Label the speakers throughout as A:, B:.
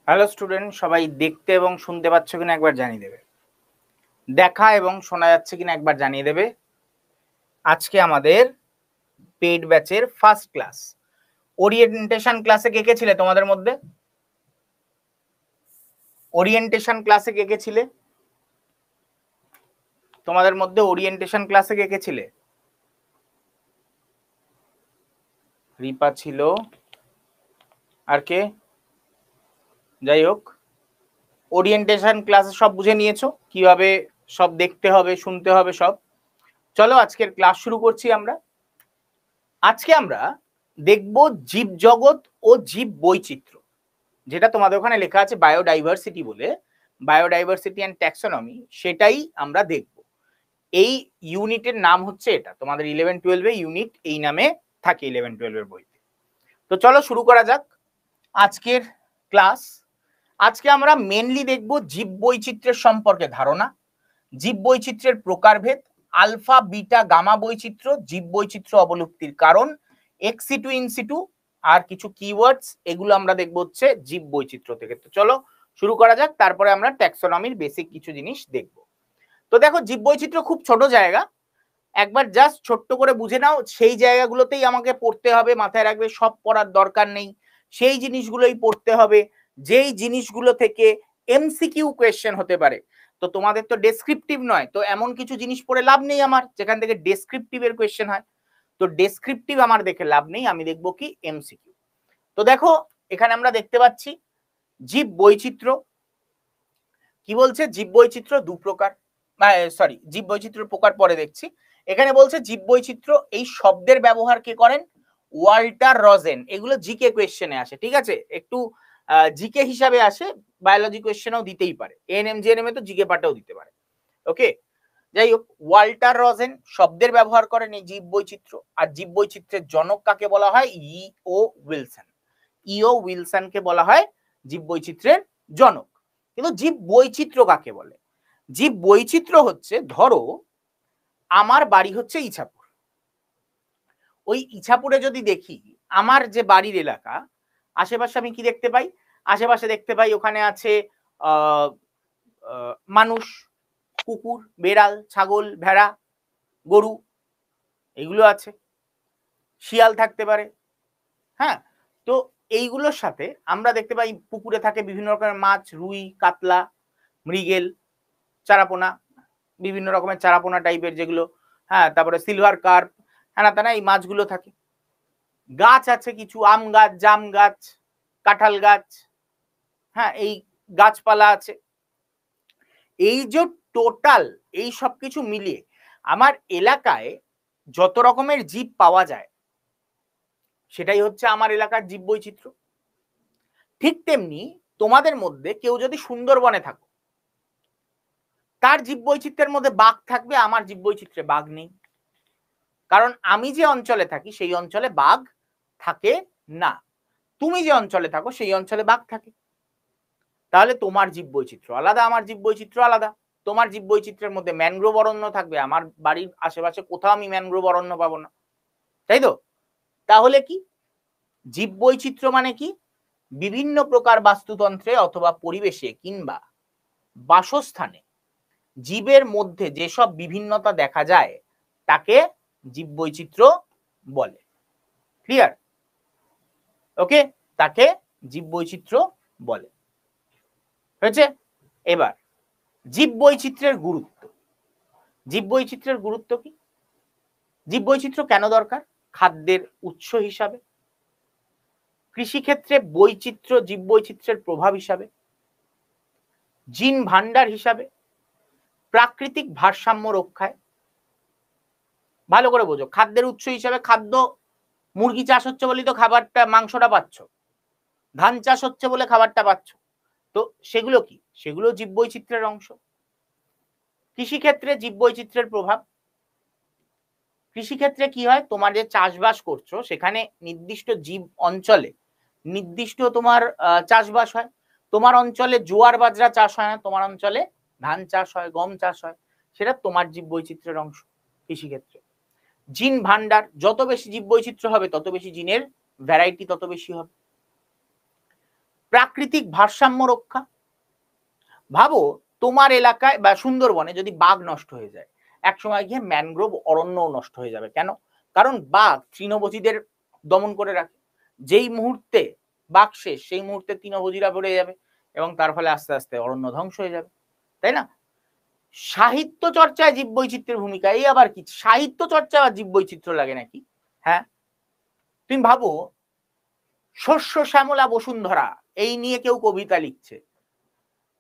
A: Hello student, সবাই দেখতে এবং শুনতে পাচ্ছ কিনা একবার জানিয়ে দেবে। দেখা এবং শোনা যাচ্ছে কিনা একবার জানিয়ে দেবে। আজকে আমাদের পেইড ব্যাচের ফার্স্ট ক্লাস। ওরিয়েন্টেশন ক্লাসে কে কে ছিলে তোমাদের মধ্যে? ওরিয়েন্টেশন ক্লাসে কে কে ছিলে তোমাদের মধ্যে? ওরিয়েন্টেশন ক্লাসে কে কে ছিলে? রিপা ছিল, আর কে? যাই হোক, ওরিয়েন্টেশন ক্লাসে সব বুঝে নিয়েছো কিভাবে সব দেখতে হবে, শুনতে হবে সব। চলো আজকের ক্লাস শুরু করছি আমরা। আজকে আমরা দেখব জীব জগৎ ও জীব বৈচিত্র্য, যেটা তোমাদের ওখানে লেখা আছে বায়োডাইভার্সিটি বলে, বায়োডাইভার্সিটি অ্যান্ড ট্যাক্সোনমি, সেটাই আমরা দেখব। এই ইউনিটের নাম হচ্ছে এটা, তোমাদের 11-12 ইউনিট এই নামে থাকে 11-12 বইতে। তো চলো শুরু করা যাক আজকের ক্লাস। আজকে আমরা মেনলি দেখব জীব বৈচিত্র্যের সম্পর্কে ধারণা, জীব বৈচিত্র্যের প্রকারভেদ, আলফা বিটা গামা বৈচিত্র্য, জীব বৈচিত্র্য অবলুপ্তির কারণ, এক্সিটু ইনসিটু আর কিছু কিওয়ার্ডস, এগুলো আমরা দেখবো হচ্ছে জীব বৈচিত্র্য থেকে। তো চলো শুরু করা যাক, তারপরে আমরা ট্যাক্সোনমির বেসিক কিছু জিনিস দেখব। তো দেখো, জীব বৈচিত্র্য খুব ছোট জায়গা, একবার জাস্ট ছোট্ট করে বুঝে নাও। সেই জায়গাগুলোতেই আমাকে পড়তে হবে, মাথায় রাখবে, সব পড়ার দরকার নেই, সেই জিনিসগুলোই পড়তে হবে যেই জিনিসগুলো থেকে এমসিকিউ কোয়েশ্চেন হতে পারে। তো তোমাদের তো ডেসক্রিপটিভ নয়, তো এমন কিছু জিনিস পড়ে লাভ নেই আমার যেখান থেকে ডেসক্রিপটিভের কোয়েশ্চেন হয়। তো ডেসক্রিপটিভ আমার দেখে লাভ নেই, আমি দেখবো কি এমসিকিউ। তো দেখো এখানে আমরা দেখতে পাচ্ছি জীব বৈচিত্র্য কি বলছে, জীব বৈচিত্র্য দু প্রকার, সরি জীব বৈচিত্র্য প্রকার পরে দেখছি। এখানে বলছে জীব বৈচিত্র্য, এই শব্দের ব্যবহার কে করেন? ওয়াল্টার রজেন। এগুলো জিকে কোয়েশ্চেনে আসে, ঠিক আছে, একটু জিকে হিসাবে আসে, বায়োলজি কোয়েশ্চেনেও দিতেই পারে, এএনএম জিএনএম এ তো জিকে পার্টেও দিতে পারে। ওকে, যাই হোক, ওয়াল্টার রজেন শব্দের ব্যবহার করেন এই জীব বৈচিত্র্য। আর জীব বৈচিত্র্যের জনক কাকে বলা হয়? ইও উইলসন। ইও উইলসনকে বলা হয় জীব বৈচিত্র্যের জনক। কিন্তু জীব বৈচিত্র্য কাকে বলে? জীব বৈচিত্র্য হচ্ছে, ধরো আমার বাড়ি হচ্ছে ইছাপুর, ওই ইছাপুরে যদি দেখি আমার যে বাড়ির এলাকা, আশেপাশে আমি কি দেখতে পাই? আশেপাশে দেখতে পাই ওখানে আছে মানুষ, কুকুর, বেড়াল, ছাগল, ভেড়া, গরু, এগুলো আছে, শিয়াল থাকতে পারে। হ্যাঁ, তো এইগুলোর সাথে আমরা দেখতে পাই পুকুরে থাকে বিভিন্ন রকমের মাছ, রুই, কাতলা, মৃগেল, চারাপোনা, বিভিন্ন রকমের চারাপোনা টাইপের যেগুলো, হ্যাঁ, তারপরে সিলভার কার্প, হ্যাঁ তা না, এই মাছগুলো থাকে। গাছ আছে কিছু, আম গাছ, জাম গাছ, কাঁঠাল গাছ, হ্যাঁ, এই গাছপালা আছে। এই যে টোটাল এই সব কিছু মিলিয়ে আমার এলাকায় যত রকমের জীব পাওয়া যায়, সেটাই হচ্ছে আমার এলাকার জীব বৈচিত্র্য। ঠিক তেমনি তোমাদের মধ্যে কেউ যদি সুন্দরবনে থাকো, তার জীব বৈচিত্র্যের মধ্যে বাঘ থাকবে, আমার জীব বৈচিত্র্যে বাঘ নেই, কারণ আমি যে অঞ্চলে থাকি সেই অঞ্চলে বাঘ থাকে না। তুমি যে অঞ্চলে থাকো সেই অঞ্চলে বাঘ থাকে। তাহলে তোমার জীব বৈচিত্র্য আলাদা, আমার জীব বৈচিত্র্য আলাদা। তোমার জীব বৈচিত্র্যের মধ্যে ম্যানগ্রোভ অরণ্য থাকবে, আমার বাড়ির আশেপাশে কোথাও আমি ম্যানগ্রোভ অরণ্য পাবো না, তাই তো? তাহলে কি জীব বৈচিত্র্য মানে কি? বিভিন্ন প্রকার বাস্তুতন্ত্রে অথবা পরিবেশে কিংবা বাসস্থানে জীবের মধ্যে যেসব বিভিন্নতা দেখা যায় তাকে জীব বৈচিত্র্য বলে। ক্লিয়ার? ওকে, তাকে জীব বৈচিত্র্য বলে। হয়েছে? এবার জীব বৈচিত্র্যের গুরুত্ব। জীব বৈচিত্র্যের গুরুত্ব কি? জীব বৈচিত্র্য কেন দরকার? খাদ্যের উৎস হিসাবে, কৃষিক্ষেত্রে বৈচিত্র্য জীব বৈচিত্র্যের প্রভাব হিসাবে, জিন ভান্ডার হিসাবে, প্রাকৃতিক ভারসাম্য রক্ষায়। ভালো করে বোঝো, খাদ্যের উৎস হিসাবে, খাদ্য, মুরগি চাষ হচ্ছে বলেই তো খাবারটা, মাংসটা পাচ্ছ, ধান চাষ হচ্ছে বলে খাবারটা পাচ্ছ, তো সেগুলো কি? সেগুলো জীব বৈচিত্র্যের অংশ। কৃষিক্ষেত্রে জীব বৈচিত্র্যের প্রভাব, কৃষিক্ষেত্রে কি হয়, তোমার যে চাষবাস করছো সেখানে নির্দিষ্ট জীব অঞ্চলে নির্দিষ্ট তোমার চাষবাস হয়। তোমার অঞ্চলে জোয়ার বাজরা চাষ হয় না, তোমার অঞ্চলে ধান চাষ হয়, গম চাষ হয়, সেটা তোমার জীব বৈচিত্র্যের অংশ কৃষিক্ষেত্রে। জিন ভান্ডার, যত বেশি জীব বৈচিত্র্য হবে তত বেশি জিনের ভ্যারাইটি তত বেশি হবে। প্রাকৃতিক ভারসাম্য রক্ষা। ভাবো তোমার এলাকায় বা সুন্দরবনে যদি বাঘ নষ্ট হয়ে যায়, একসময় গিয়ে ম্যানগ্রোভ অরণ্যও নষ্ট হয়ে যাবে। কেন? কারণ বাঘ তৃণভোজীদের দমন করে রাখে। যেই মুহূর্তে বাঘ শেষ, সেই মুহূর্তে তৃণভোজীরা বেড়ে যাবে এবং তার ফলে আস্তে আস্তে অরণ্য ধ্বংস হয়ে যাবে, তাই না? সাহিত্য চর্চায় জীববৈচিত্র্যের ভূমিকা, এই আবার কি? সাহিত্য চর্চা আর জীববৈচিত্র্য লাগে নাকি? হ্যাঁ, তুমি ভাবো শস্য শ্যামলা বসুন্ধরা এই নিয়ে কেউ কবিতা লিখছে,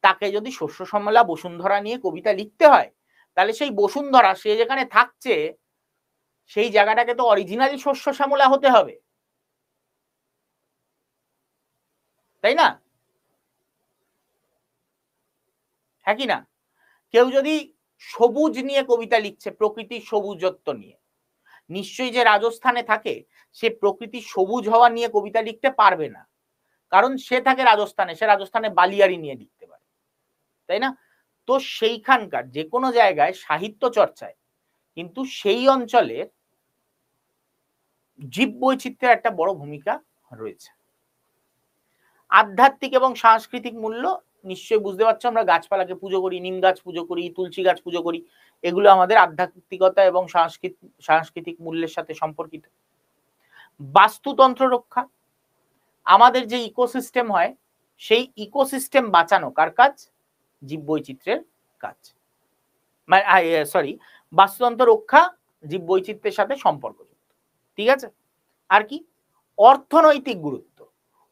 A: তাকে যদি শস্য শ্যামলা বসুন্ধরা নিয়ে কবিতা লিখতে হয়, তাহলে সেই বসুন্ধরা সে যেখানে থাকছে সেই জায়গাটাকে তো অরিজিনালি শস্য শ্যামলা হতে হবে, তাই না? হ্যাঁ কি না? কেউ যদি সবুজ নিয়ে কবিতা লিখছে, প্রকৃতির সবুজত্ব নিয়ে, নিশ্চয়ই যে রাজস্থানে থাকে সে প্রকৃতির সবুজ হওয়া নিয়ে কবিতা লিখতে পারবে না, কারণ সে থাকে রাজস্থানে, সে রাজস্থানে বালিয়াড়ি নিয়ে লিখতে পারে, তাই না? তো সেইখানকার যে কোনো জায়গায় সাহিত্য চর্চায় কিন্তু সেই অঞ্চলের জীববৈচিত্র্যের একটা বড় ভূমিকা রয়েছে। আধ্যাত্মিক এবং সাংস্কৃতিক মূল্য, নিশ্চয়ই বুঝতে পারছো আমরা গাছপালাকে পুজো করি, নিম গাছ পুজো করি, তুলসী গাছ পুজো করি, এগুলো আমাদের আধ্যাত্মিকতা এবং সাংস্কৃতিক মূল্যের সাথে সম্পর্কিত। বাস্তুতন্ত্র রক্ষা, আমাদের যে ইকোসিস্টেম হয় সেই ইকোসিস্টেম বাঁচানো কার কাজ? জীববৈচিত্র্যের কাজ। সরি, বাস্তুতন্ত্র রক্ষা জীববৈচিত্র্যের সাথে সম্পর্কযুক্ত। ঠিক আছে? আর কি? অর্থনৈতিক গুরুত্ব।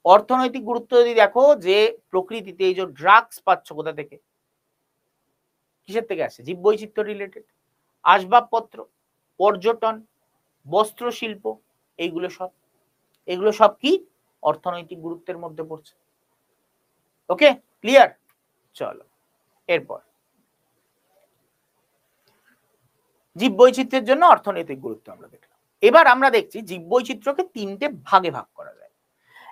A: অর্থনৈতিক গুরুত্ব যদি দেখো, যে প্রকৃতিতে এই যে ড্রাগস পাচ্ছ কোথা থেকে? কিসের থেকে আসে? জীববৈচিত্র্য রিলেটেড। আসবাবপত্র, পর্যটন, বস্ত্র শিল্প, এগুলো সব কি অর্থনৈতিক গুরুত্বের মধ্যে পড়ছে। ওকে, ক্লিয়ার? চলো এরপর জীববৈচিত্র্যের জন্য অর্থনৈতিক গুরুত্ব আমরা দেখলাম। এবার আমরা দেখছি জীববৈচিত্র্যকে তিনটে ভাগে ভাগ করা যায়।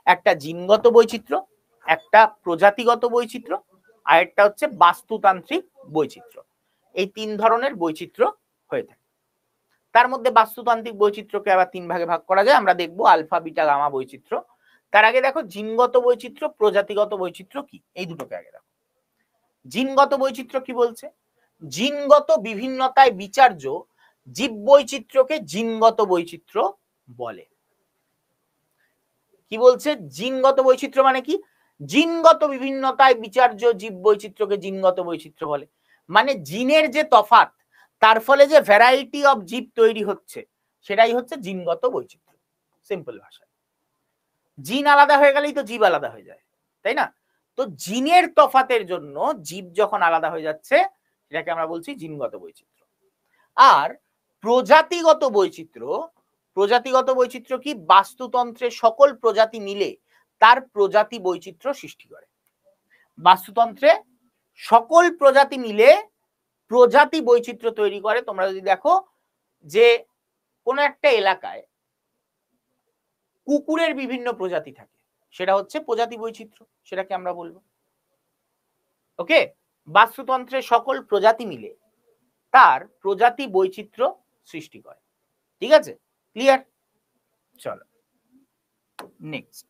A: একটা জিনগত বৈচিত্র্য, একটা প্রজাতিগত বৈচিত্র্য, আর একটা হচ্ছে বাস্তুতান্ত্রিক বৈচিত্র্য। এই তিন ধরনের বৈচিত্র্য হয়ে থাকে। তার মধ্যে বাস্তুতান্ত্রিক বৈচিত্র্যকে আবার তিন ভাগে ভাগ করা যায়, আমরা দেখবো আলফা বিটা গামা বৈচিত্র্য। তার আগে দেখো জিনগত বৈচিত্র্য, প্রজাতিগত বৈচিত্র্য কি, এই দুটোকে আগে দেখো। জিনগত বৈচিত্র্য কি বলছে? জিনগত বিভিন্নতায় বিচার্য জীববৈচিত্র্যকে জিনগত বৈচিত্র্য বলে। কি বলছে? জিনগত বৈচিত্র্য মানে কি? জিনগত বিভিন্নতায় বিচার্য জীববৈচিত্র্যকে জিনগত বৈচিত্র্য বলে। মানে জিনের যে তফাৎ, তার ফলে যে ভ্যারাইটি অফ জীব তৈরি হচ্ছে, সেটাই হচ্ছে জিনগত বৈচিত্র্য। সিম্পল ভাষায়, জিন আলাদা হয়ে গেলেই তো জীব আলাদা হয়ে যায়, তাই না? তো জিনের তফাতের জন্য জীব যখন আলাদা হয়ে যাচ্ছে, সেটাকে আমরা বলছি জিনগত বৈচিত্র্য। আর প্রজাতিগত বৈচিত্র্য, প্রজাতিগত বৈচিত্র্য কি? বাস্তুতন্ত্রের সকল প্রজাতি মিলে তার প্রজাতি বৈচিত্র্য সৃষ্টি করে। বাস্তুতন্ত্রে সকল প্রজাতি মিলে প্রজাতি বৈচিত্র্য তৈরি করে। তোমরা যদি দেখো যে কোন একটা এলাকায় কুকুরের বিভিন্ন প্রজাতি থাকে, সেটা হচ্ছে প্রজাতি বৈচিত্র্য, সেটাকে আমরা বলবো। ওকে, বাস্তুতন্ত্রের সকল প্রজাতি মিলে তার প্রজাতি বৈচিত্র্য সৃষ্টি করে। ঠিক আছে, ক্লিয়ার? চলো নেক্সট।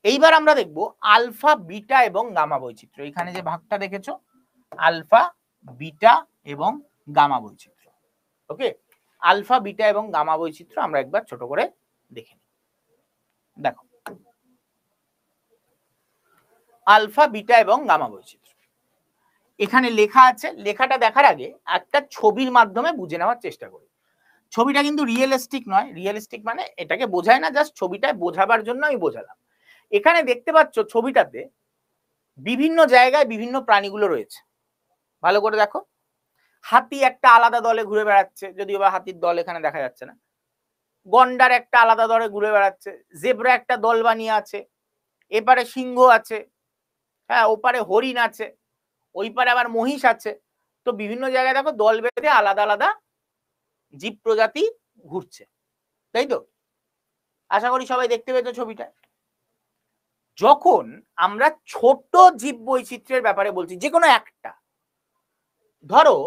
A: এইবার আমরা দেখব আলফা বিটা এবং গামা বৈচিত্র্য। এখানে যে ভাগটা দেখেছো, আলফা বিটা এবং গামা বৈচিত্র্য। ওকে, আলফা বিটা এবং গামা বৈচিত্র্য আমরা একবার ছোট করে দেখে নিই। দেখো আলফা বিটা এবং গামা বৈচিত্র্য এখানে লেখা আছে। লেখাটা দেখার আগে একটা ছবির মাধ্যমে বুঝে নেওয়ার চেষ্টা করি। ছবিটা কিন্তু রিয়েলিস্টিক নয়, রিয়েলিস্টিক মানে এটাকে বোঝায় না, জাস্ট ছবিটায় বোঝাবার জন্য আমি বোঝালাম। এখানে দেখতে পাচ্ছ ছবিটাতে বিভিন্ন জায়গায় বিভিন্ন প্রাণীগুলো রয়েছে, ভালো করে দেখো। হাতি একটা আলাদা দলে ঘুরে বেড়াচ্ছে, যদিও বা হাতির দল এখানে দেখা যাচ্ছে না। গন্ডার একটা আলাদা দলে ঘুরে বেড়াচ্ছে, জেব্রা একটা দল বানিয়ে আছে, এপারে সিংহ আছে, হ্যাঁ ওপারে হরিণ আছে, ওই পারে আবার মহিষ আছে। তো বিভিন্ন জায়গায় দেখো দল বেঁধে আলাদা আলাদা জীব প্রজাতি ঘুরছে, তাই তো? আশা করি সবাই দেখতে পেয়েছো ছবিটা। যখন আমরা ছোট জীব বৈচিত্র্যের ব্যাপারে বলছি, যে কোনো একটা, ধরো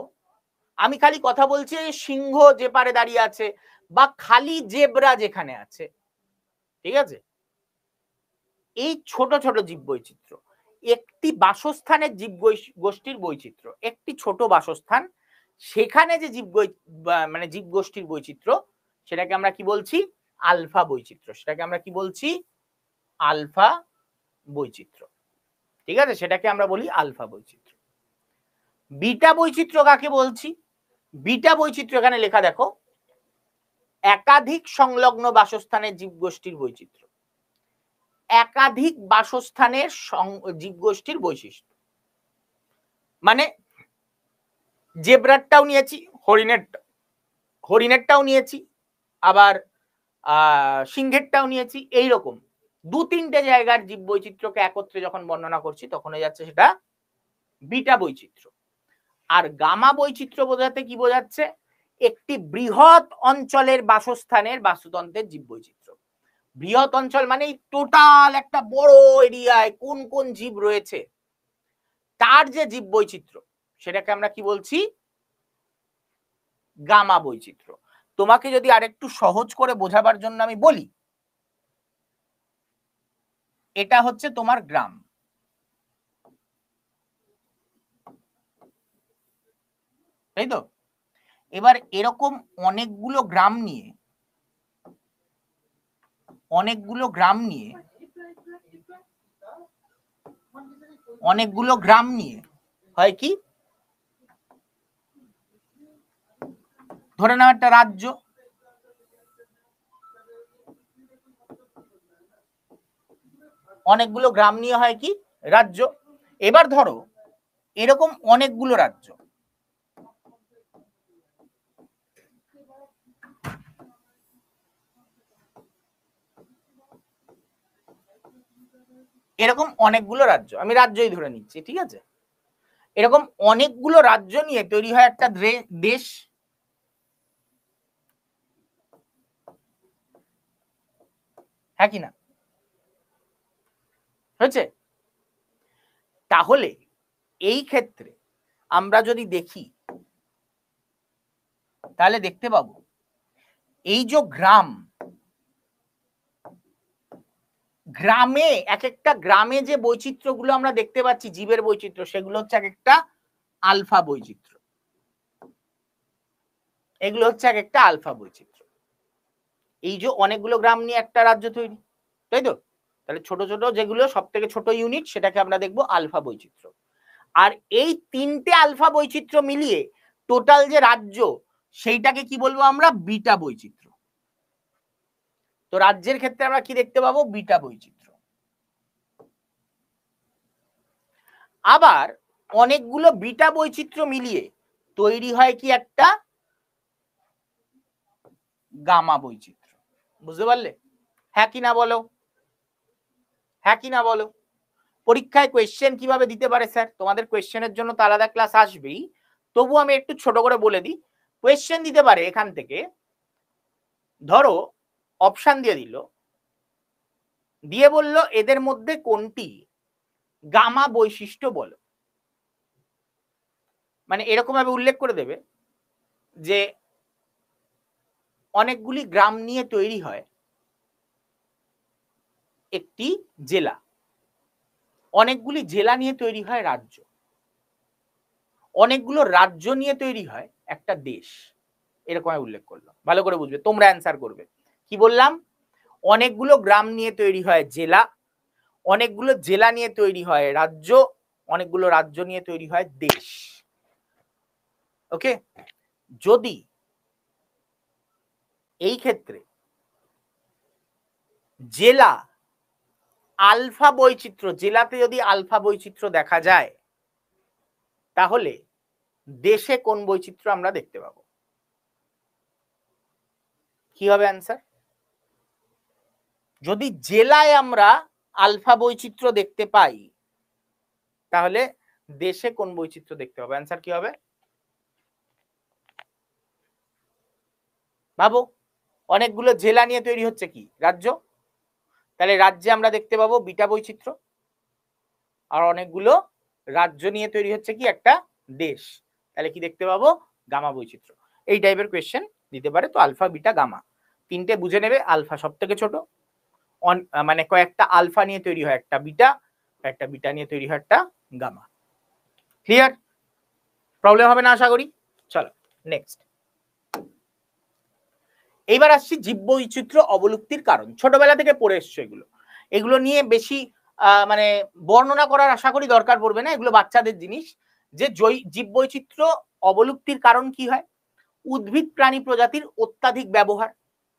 A: আমি খালি কথা বলছি সিংহ যে পারে দাঁড়িয়ে আছে বা খালি জেব্রা যেখানে আছে, ঠিক আছে? এই ছোট ছোট জীব বৈচিত্র্য, একটি বাসস্থানের জীব গোষ্ঠীর বৈচিত্র্য, একটি ছোট বাসস্থান, সেখানে যে মানে জীব গোষ্ঠীর বৈচিত্র্য, সেটাকে আমরা কি বলছি? আলফা বৈচিত্র্য। সেটাকে আমরা কি বলছি? আলফা বৈচিত্র্য। ঠিক আছে, সেটাকে আমরা বলি আলফা বৈচিত্র্য। বিটা বৈচিত্র্য কাকে বলছি? বিটা বৈচিত্র্য এখানে লেখা দেখো, একাধিক সংলগ্ন বাসস্থানের জীবগোষ্ঠীর বৈচিত্র্য। একাধিক বাসস্থানের জীবগোষ্ঠীর বৈশিষ্ট্য, মানে জেব্রারটাও নিয়েছি, হরিণেরটাও নিয়েছি, আবার সিংহেরটাও নিয়েছি, এইরকম দু তিনটে জায়গার জীব বৈচিত্র্যকে একত্রে যখন বর্ণনা করছি তখন হয়ে যাচ্ছে সেটা বিটা বৈচিত্র্য। আর গামা বৈচিত্র্য বোঝাতে কি বোঝাচ্ছে? একটি বৃহৎ অঞ্চলের বাসস্থানের বাস্তুতন্ত্রের জীব বৈচিত্র্য। বৃহৎ অঞ্চল মানে টোটাল একটা বড় এরিয়ায় কোন কোন জীব রয়েছে তার যে জীব বৈচিত্র্য, সেটাকে আমরা কি বলছি? গামা বৈচিত্র্য। তোমাকে যদি আরেকটু সহজ করে বোঝাবার জন্য আমি বলি, এটা হচ্ছে তোমার গ্রাম, তাই তো? এবার এরকম অনেকগুলো গ্রাম নিয়ে হয় কি, ধরে নাও একটা রাজ্য, অনেকগুলো গ্রাম নিয়ে হয় কি রাজ্য। এবার ধরো এরকম অনেকগুলো রাজ্য, এরকম অনেকগুলো রাজ্য, আমি রাজ্যই ধরে নিচ্ছি, ঠিক আছে? এরকম অনেকগুলো রাজ্য নিয়ে তৈরি হয় একটা দেশ। হ্যাঁ কি না? হয়েছে? তাহলে এই ক্ষেত্রে আমরা যদি দেখি তাহলে দেখতে পাবো এই যে গ্রামে, এক একটা গ্রামে যে বৈচিত্র্যগুলো আমরা দেখতে পাচ্ছি, জীবের বৈচিত্র্য, সেগুলো হচ্ছে এক একটা আলফা বৈচিত্র্য। এগুলো হচ্ছে এক একটা আলফা বৈচিত্র্য। এই যে অনেকগুলো গ্রাম নিয়ে একটা রাজ্য তৈরি, তাই তো? তাহলে ছোট ছোট যেগুলো সব থেকে ছোট ইউনিট, সেটাকে আমরা দেখবো আলফা বৈচিত্র্য। আর এই তিনটে আলফা বৈচিত্র্য মিলিয়ে টোটাল যে রাজ্য, সেইটাকে কি বলবো আমরা? বিটা বৈচিত্র্য। তো রাজ্যের ক্ষেত্রে আমরা কি দেখতে পাবো? বিটা বৈচিত্র্য। আবার অনেকগুলো বিটা বৈচিত্র্য মিলিয়ে তৈরি হয় কি একটা গামা বৈচিত্র্য। বুঝতে পারলে? হ্যাঁ কি না বলো? হ্যাঁ কি না বলো? পরীক্ষায় কোয়েশ্চেন কিভাবে দিতে পারে স্যার? তোমাদের কোয়েশ্চেনের জন্য তো আলাদা ক্লাস আসবেই, তবু আমি একটু ছোট করে বলে দিই। কোয়েশ্চেন দিতে পারে এখান থেকে, ধরো অপশন দিয়ে দিল, দিয়ে বলল এদের মধ্যে কোনটি গামা বৈশিষ্ট্য বলো। মানে এরকম ভাবে উল্লেখ করে দেবে যে অনেকগুলি গ্রাম নিয়ে তৈরি হয় একটি জেলা, অনেকগুলি জেলা নিয়ে তৈরি হয় রাজ্য, অনেকগুলো রাজ্য নিয়ে তৈরি হয় একটা দেশ। এরকম উল্লেখ করলাম, ভালো করে বুঝবে, তোমরা অ্যান্সার করবে। কি বললাম? অনেকগুলো গ্রাম নিয়ে তৈরি হয় জেলা, অনেকগুলো জেলা নিয়ে তৈরি হয় রাজ্য, অনেকগুলো রাজ্য নিয়ে তৈরি হয় দেশ। ওকে? যদি এই ক্ষেত্রে জেলা আলফা বৈচিত্র্য, জেলাতে যদি আলফা বৈচিত্র্য দেখা যায়, তাহলে দেশে কোন বৈচিত্র্য আমরা দেখতে পাবো? কি হবে অ্যান্সার? যদি জেলায় আমরা আলফা বৈচিত্র্য দেখতে পাই, তাহলে দেশে কোন বৈচিত্র্য দেখতে পাবো? অ্যান্সার কি হবে? ভাবো, অনেকগুলো জেলা নিয়ে তৈরি হচ্ছে কি রাজ্য, তাহলে রাজ্যে আমরা দেখতে পাবো বিটা বৈচিত্র্য। আর অনেকগুলো রাজ্য নিয়ে তৈরি হচ্ছে কি একটা দেশ, তাহলে কি দেখতে পাবো? গামা বৈচিত্র্য। এই টাইপের কোয়েশ্চেন দিতে পারে। তো আলফা বিটা গামা তিনটে বুঝে নেবে। আলফা সব থেকে ছোট, মানে কয়েকটা আলফা নিয়ে তৈরি হয় একটা বিটা, একটা বিটা নিয়ে তৈরি হয় একটা গামা। ক্লিয়ার? প্রবলেম হবে না আশা করি। চলো নেক্সট। এইবার আসছি জীববৈচিত্র্য অবলুপ্তির কারণ। ছোটবেলা থেকে পড়ে এসছো এগুলো, এগুলো নিয়ে বেশি মানে বর্ণনা করার আশা করি দরকার পড়বে না, এগুলো বাচ্চাদের জিনিস। যে জীববৈচিত্র্য অবলুপ্তির কারণ কি হয়? উদ্ভিদ প্রাণী প্রজাতির অত্যাধিক ব্যবহার।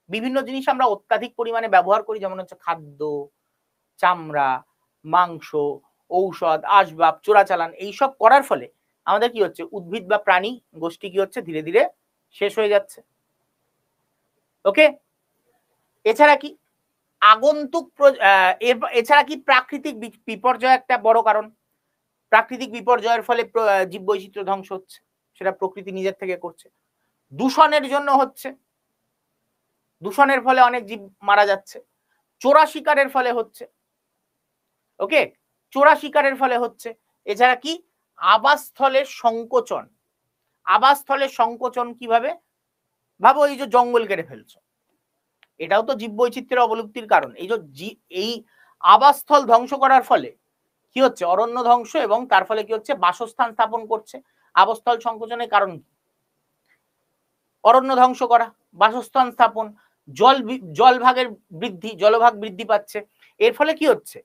A: বিভিন্ন জিনিস আমরা অত্যাধিক পরিমাণে ব্যবহার করি, যেমন হচ্ছে খাদ্য, চামড়া, মাংস, ঔষধ, আসবাব, চোরাচালান, এইসব করার ফলে আমাদের কি হচ্ছে, উদ্ভিদ বা প্রাণী গোষ্ঠী কি হচ্ছে, ধীরে ধীরে শেষ হয়ে যাচ্ছে। ওকে, এছাড়া কি আগন্তুক এছাড়া কি প্রাকৃতিক বিপর্যয় একটা বড় কারণ। প্রাকৃতিক বিপর্যয়ের ফলে জীববৈচিত্র্য ধ্বংস হচ্ছে, সেটা প্রকৃতি নিজের থেকে করছে। দূষণের জন্য হচ্ছে, দূষণের ফলে অনেক জীব মারা যাচ্ছে। চোরা শিকারের ফলে হচ্ছে, ওকে, চোরা শিকারের ফলে হচ্ছে। এছাড়া কি আবাসস্থলের সংকোচন। আবাসস্থলের সংকোচন কিভাবে? ভাবো এই যে জঙ্গল কেটে ফেলছো, এটাও তো জীববৈচিত্র্যের অবলুপ্তির কারণ। এই আবাসস্থল ধ্বংস করার ফলে কি হচ্ছে, অরণ্য ধ্বংস, এবং তার ফলে কি হচ্ছে, বাসস্থান স্থাপন করছে। আবাসস্থল সংকোচনের কারণ কি? অরণ্য ধ্বংস করা, বাসস্থান স্থাপন, জলভাগের বৃদ্ধি, জলভাগ বৃদ্ধি পাচ্ছে। এর ফলে কি হচ্ছে,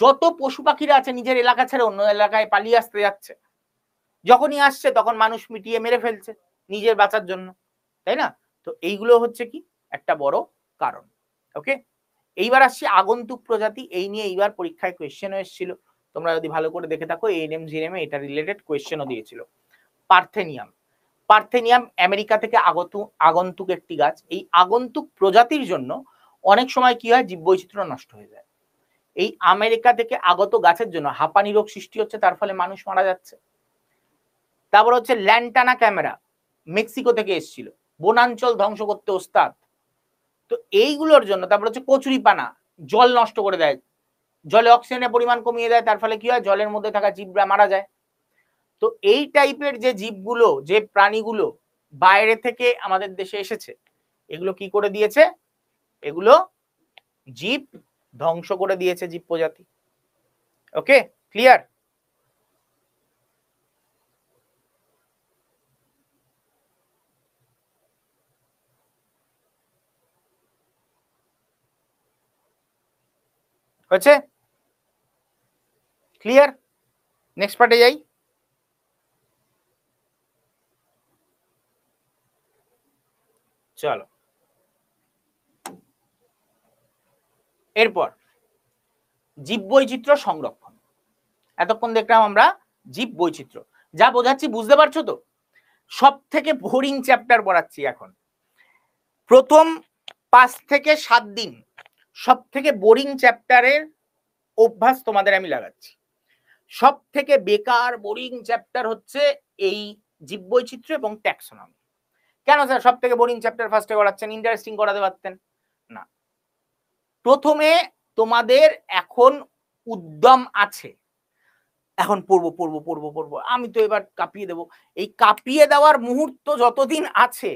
A: যত পশু পাখিরা আছে নিজের এলাকা ছেড়ে অন্য এলাকায় পালিয়ে আসতে যাচ্ছে। যখনই আসছে তখন মানুষ মিটিয়ে মেরে ফেলছে নিজের বাঁচার জন্য, তাই না? তো এইগুলো হচ্ছে কি একটা বড় কারণ। ওকে, এইবার আসছি আগন্তুক প্রজাতি। এই নিয়ে এইবার পরীক্ষায় কোয়েশ্চেনও এসেছিল, তোমরা যদি ভালো করে দেখে থাকো এএনএম জিএনএম এটা রিলেটেড কোয়েশ্চেনও দিয়েছিল। পার্থেনিয়াম। পার্থেনিয়াম আমেরিকা থেকে আগন্তুক একটি গাছ। এই আগন্তুক প্রজাতির জন্য অনেক সময় কি হয়, জীববৈচিত্র্য নষ্ট হয়ে যায়। এই আমেরিকা থেকে আগত গাছের জন্য হাঁপানি রোগ সৃষ্টি হচ্ছে, তার ফলে মানুষ মারা যাচ্ছে। তারপর হচ্ছে ল্যান্টানা ক্যামেরা, মেক্সিকো থেকে এসেছিল, বনাঞ্চল ধ্বংস করতে ওস্তাদ। তো এইগুলোর জন্য। তারপর হচ্ছে কচুরিপানা, জল নষ্ট করে দেয়, জলে অক্সিজেনের পরিমাণ কমিয়ে দেয়, তার ফলে কি হয়, জলের মধ্যে থাকা জীবরা মারা যায়। তো এই টাইপের যে জীবগুলো, যে প্রাণীগুলো বাইরে থেকে আমাদের দেশে এসেছে, এগুলো কি করে দিয়েছে, এগুলো জীব ধ্বংস করে দিয়েছে, জীব প্রজাতি। ওকে, ক্লিয়ার? হচ্ছে ক্লিয়ার? নেক্সট পার্টে যাই। চলো, এরপর জীববৈচিত্র্য সংরক্ষণ। এতক্ষণ দেখলাম আমরা জীববৈচিত্র্য, যা বোঝাচ্ছি বুঝতে পারছো তো? সব থেকে বোরিং চ্যাপ্টার পড়াচ্ছি এখন। প্রথম 5 থেকে 7 দিন সব থেকে বোরিং চ্যাপ্টারের অভ্যাস তোমাদের আমি লাগাচ্ছি। সব থেকে বেকার বোরিং চ্যাপ্টার হচ্ছে এই জীববৈচিত্র্য এবং ট্যাক্সোনমি। কেন স্যার সব থেকে বোরিং চ্যাপ্টার ফার্স্টে করাচ্ছেন, ইন্টারেস্টিং করাতে পারতেন না? প্রথমে তোমাদের এখন উদ্যম আছে, এখন পড়বো পড়বো পড়বো পড়বো, আমি তো এবার কাঁপিয়ে দেবো। এই কাঁপিয়ে দেওয়ার মুহূর্ত যতদিন আছে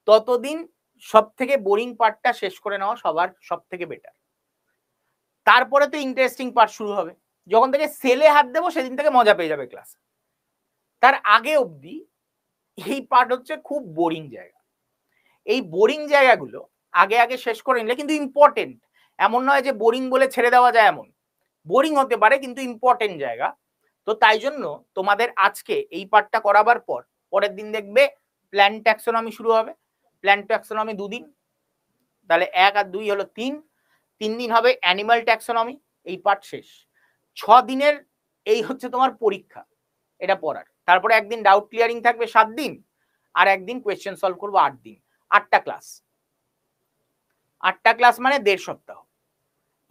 A: ততদিন সব থেকে বোরিং পার্টটা শেষ করে নেওয়া সবার সব থেকে বেটার। তারপরে তো ইন্টারেস্টিং পার্ট শুরু হবে, যখন থেকে সেলে হাত দেবো সেদিন থেকে মজা পেয়ে যাবে ক্লাস। তার আগে অবধি এই পার্ট হচ্ছে খুব বোরিং জায়গা। এই বোরিং জায়গাগুলো আগে আগে শেষ করে নিলে কিন্তু ইম্পর্টেন্ট। এমন নয় যে বোরিং বলে ছেড়ে দেওয়া যায়, এমন বোরিং হতে পারে কিন্তু ইম্পর্টেন্ট জায়গা। তো তাই জন্য তোমাদের আজকে এই পার্টটা করাবার পর পরের দিন দেখবে প্ল্যান্ট ট্যাক্সোনমি শুরু হবে। প্ল্যান্ট ট্যাক্সোনমি 2 দিন, তাহলে 1 আর 2 হলো 3 দিন হবে অ্যানিমাল ট্যাক্সোনমি, এই পার্ট শেষ। 6 দিনের এই হচ্ছে তোমার পরীক্ষা এটা পড়ার। তারপরে একদিন ডাউট ক্লিয়ারিং থাকবে 7 দিন, আর একদিন কোয়েশ্চেন সলভ করবো 8 দিন। 8টা ক্লাস, 8টা ক্লাস মানে 1.5 সপ্তাহ।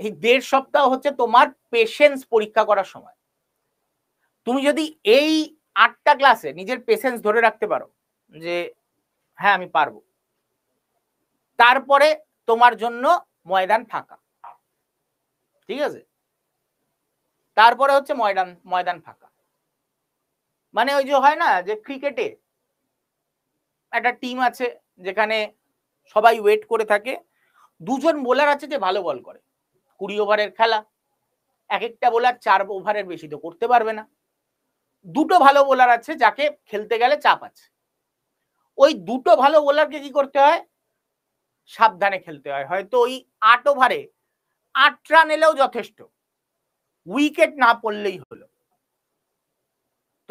A: এই 1.5 সপ্তাহ হচ্ছে তোমার পেশেন্স পরীক্ষা করার সময়। তুমি যদি এই 8টা ক্লাসে নিজের পেশেন্স ধরে রাখতে পারো যে হ্যাঁ আমি পারবো, তারপরে তোমার জন্য ময়দান ফাঁকা। ঠিক আছে, তারপরে হচ্ছে ময়দান ফাঁকা। মানে ওই যে হয় না যে ক্রিকেটে একটা টিম আছে যেখানে সবাই ওয়েট করে থাকে, দুজন বোলার আছে যে ভালো বল করে, 20 ওভারের খেলা, এক একটা বোলার 4 ওভারের বেশি তো করতে পারবে না। দুটো ভালো বোলার আছে যাকে খেলতে গেলে চাপ আছে, ওই দুটো ভালো বোলারকে কি করতে হয়, সাবধানে খেলতে হয়। হয়তো ওই 8 ওভারে 8 রান এলেও যথেষ্ট, উইকেট না পড়লেই হলো।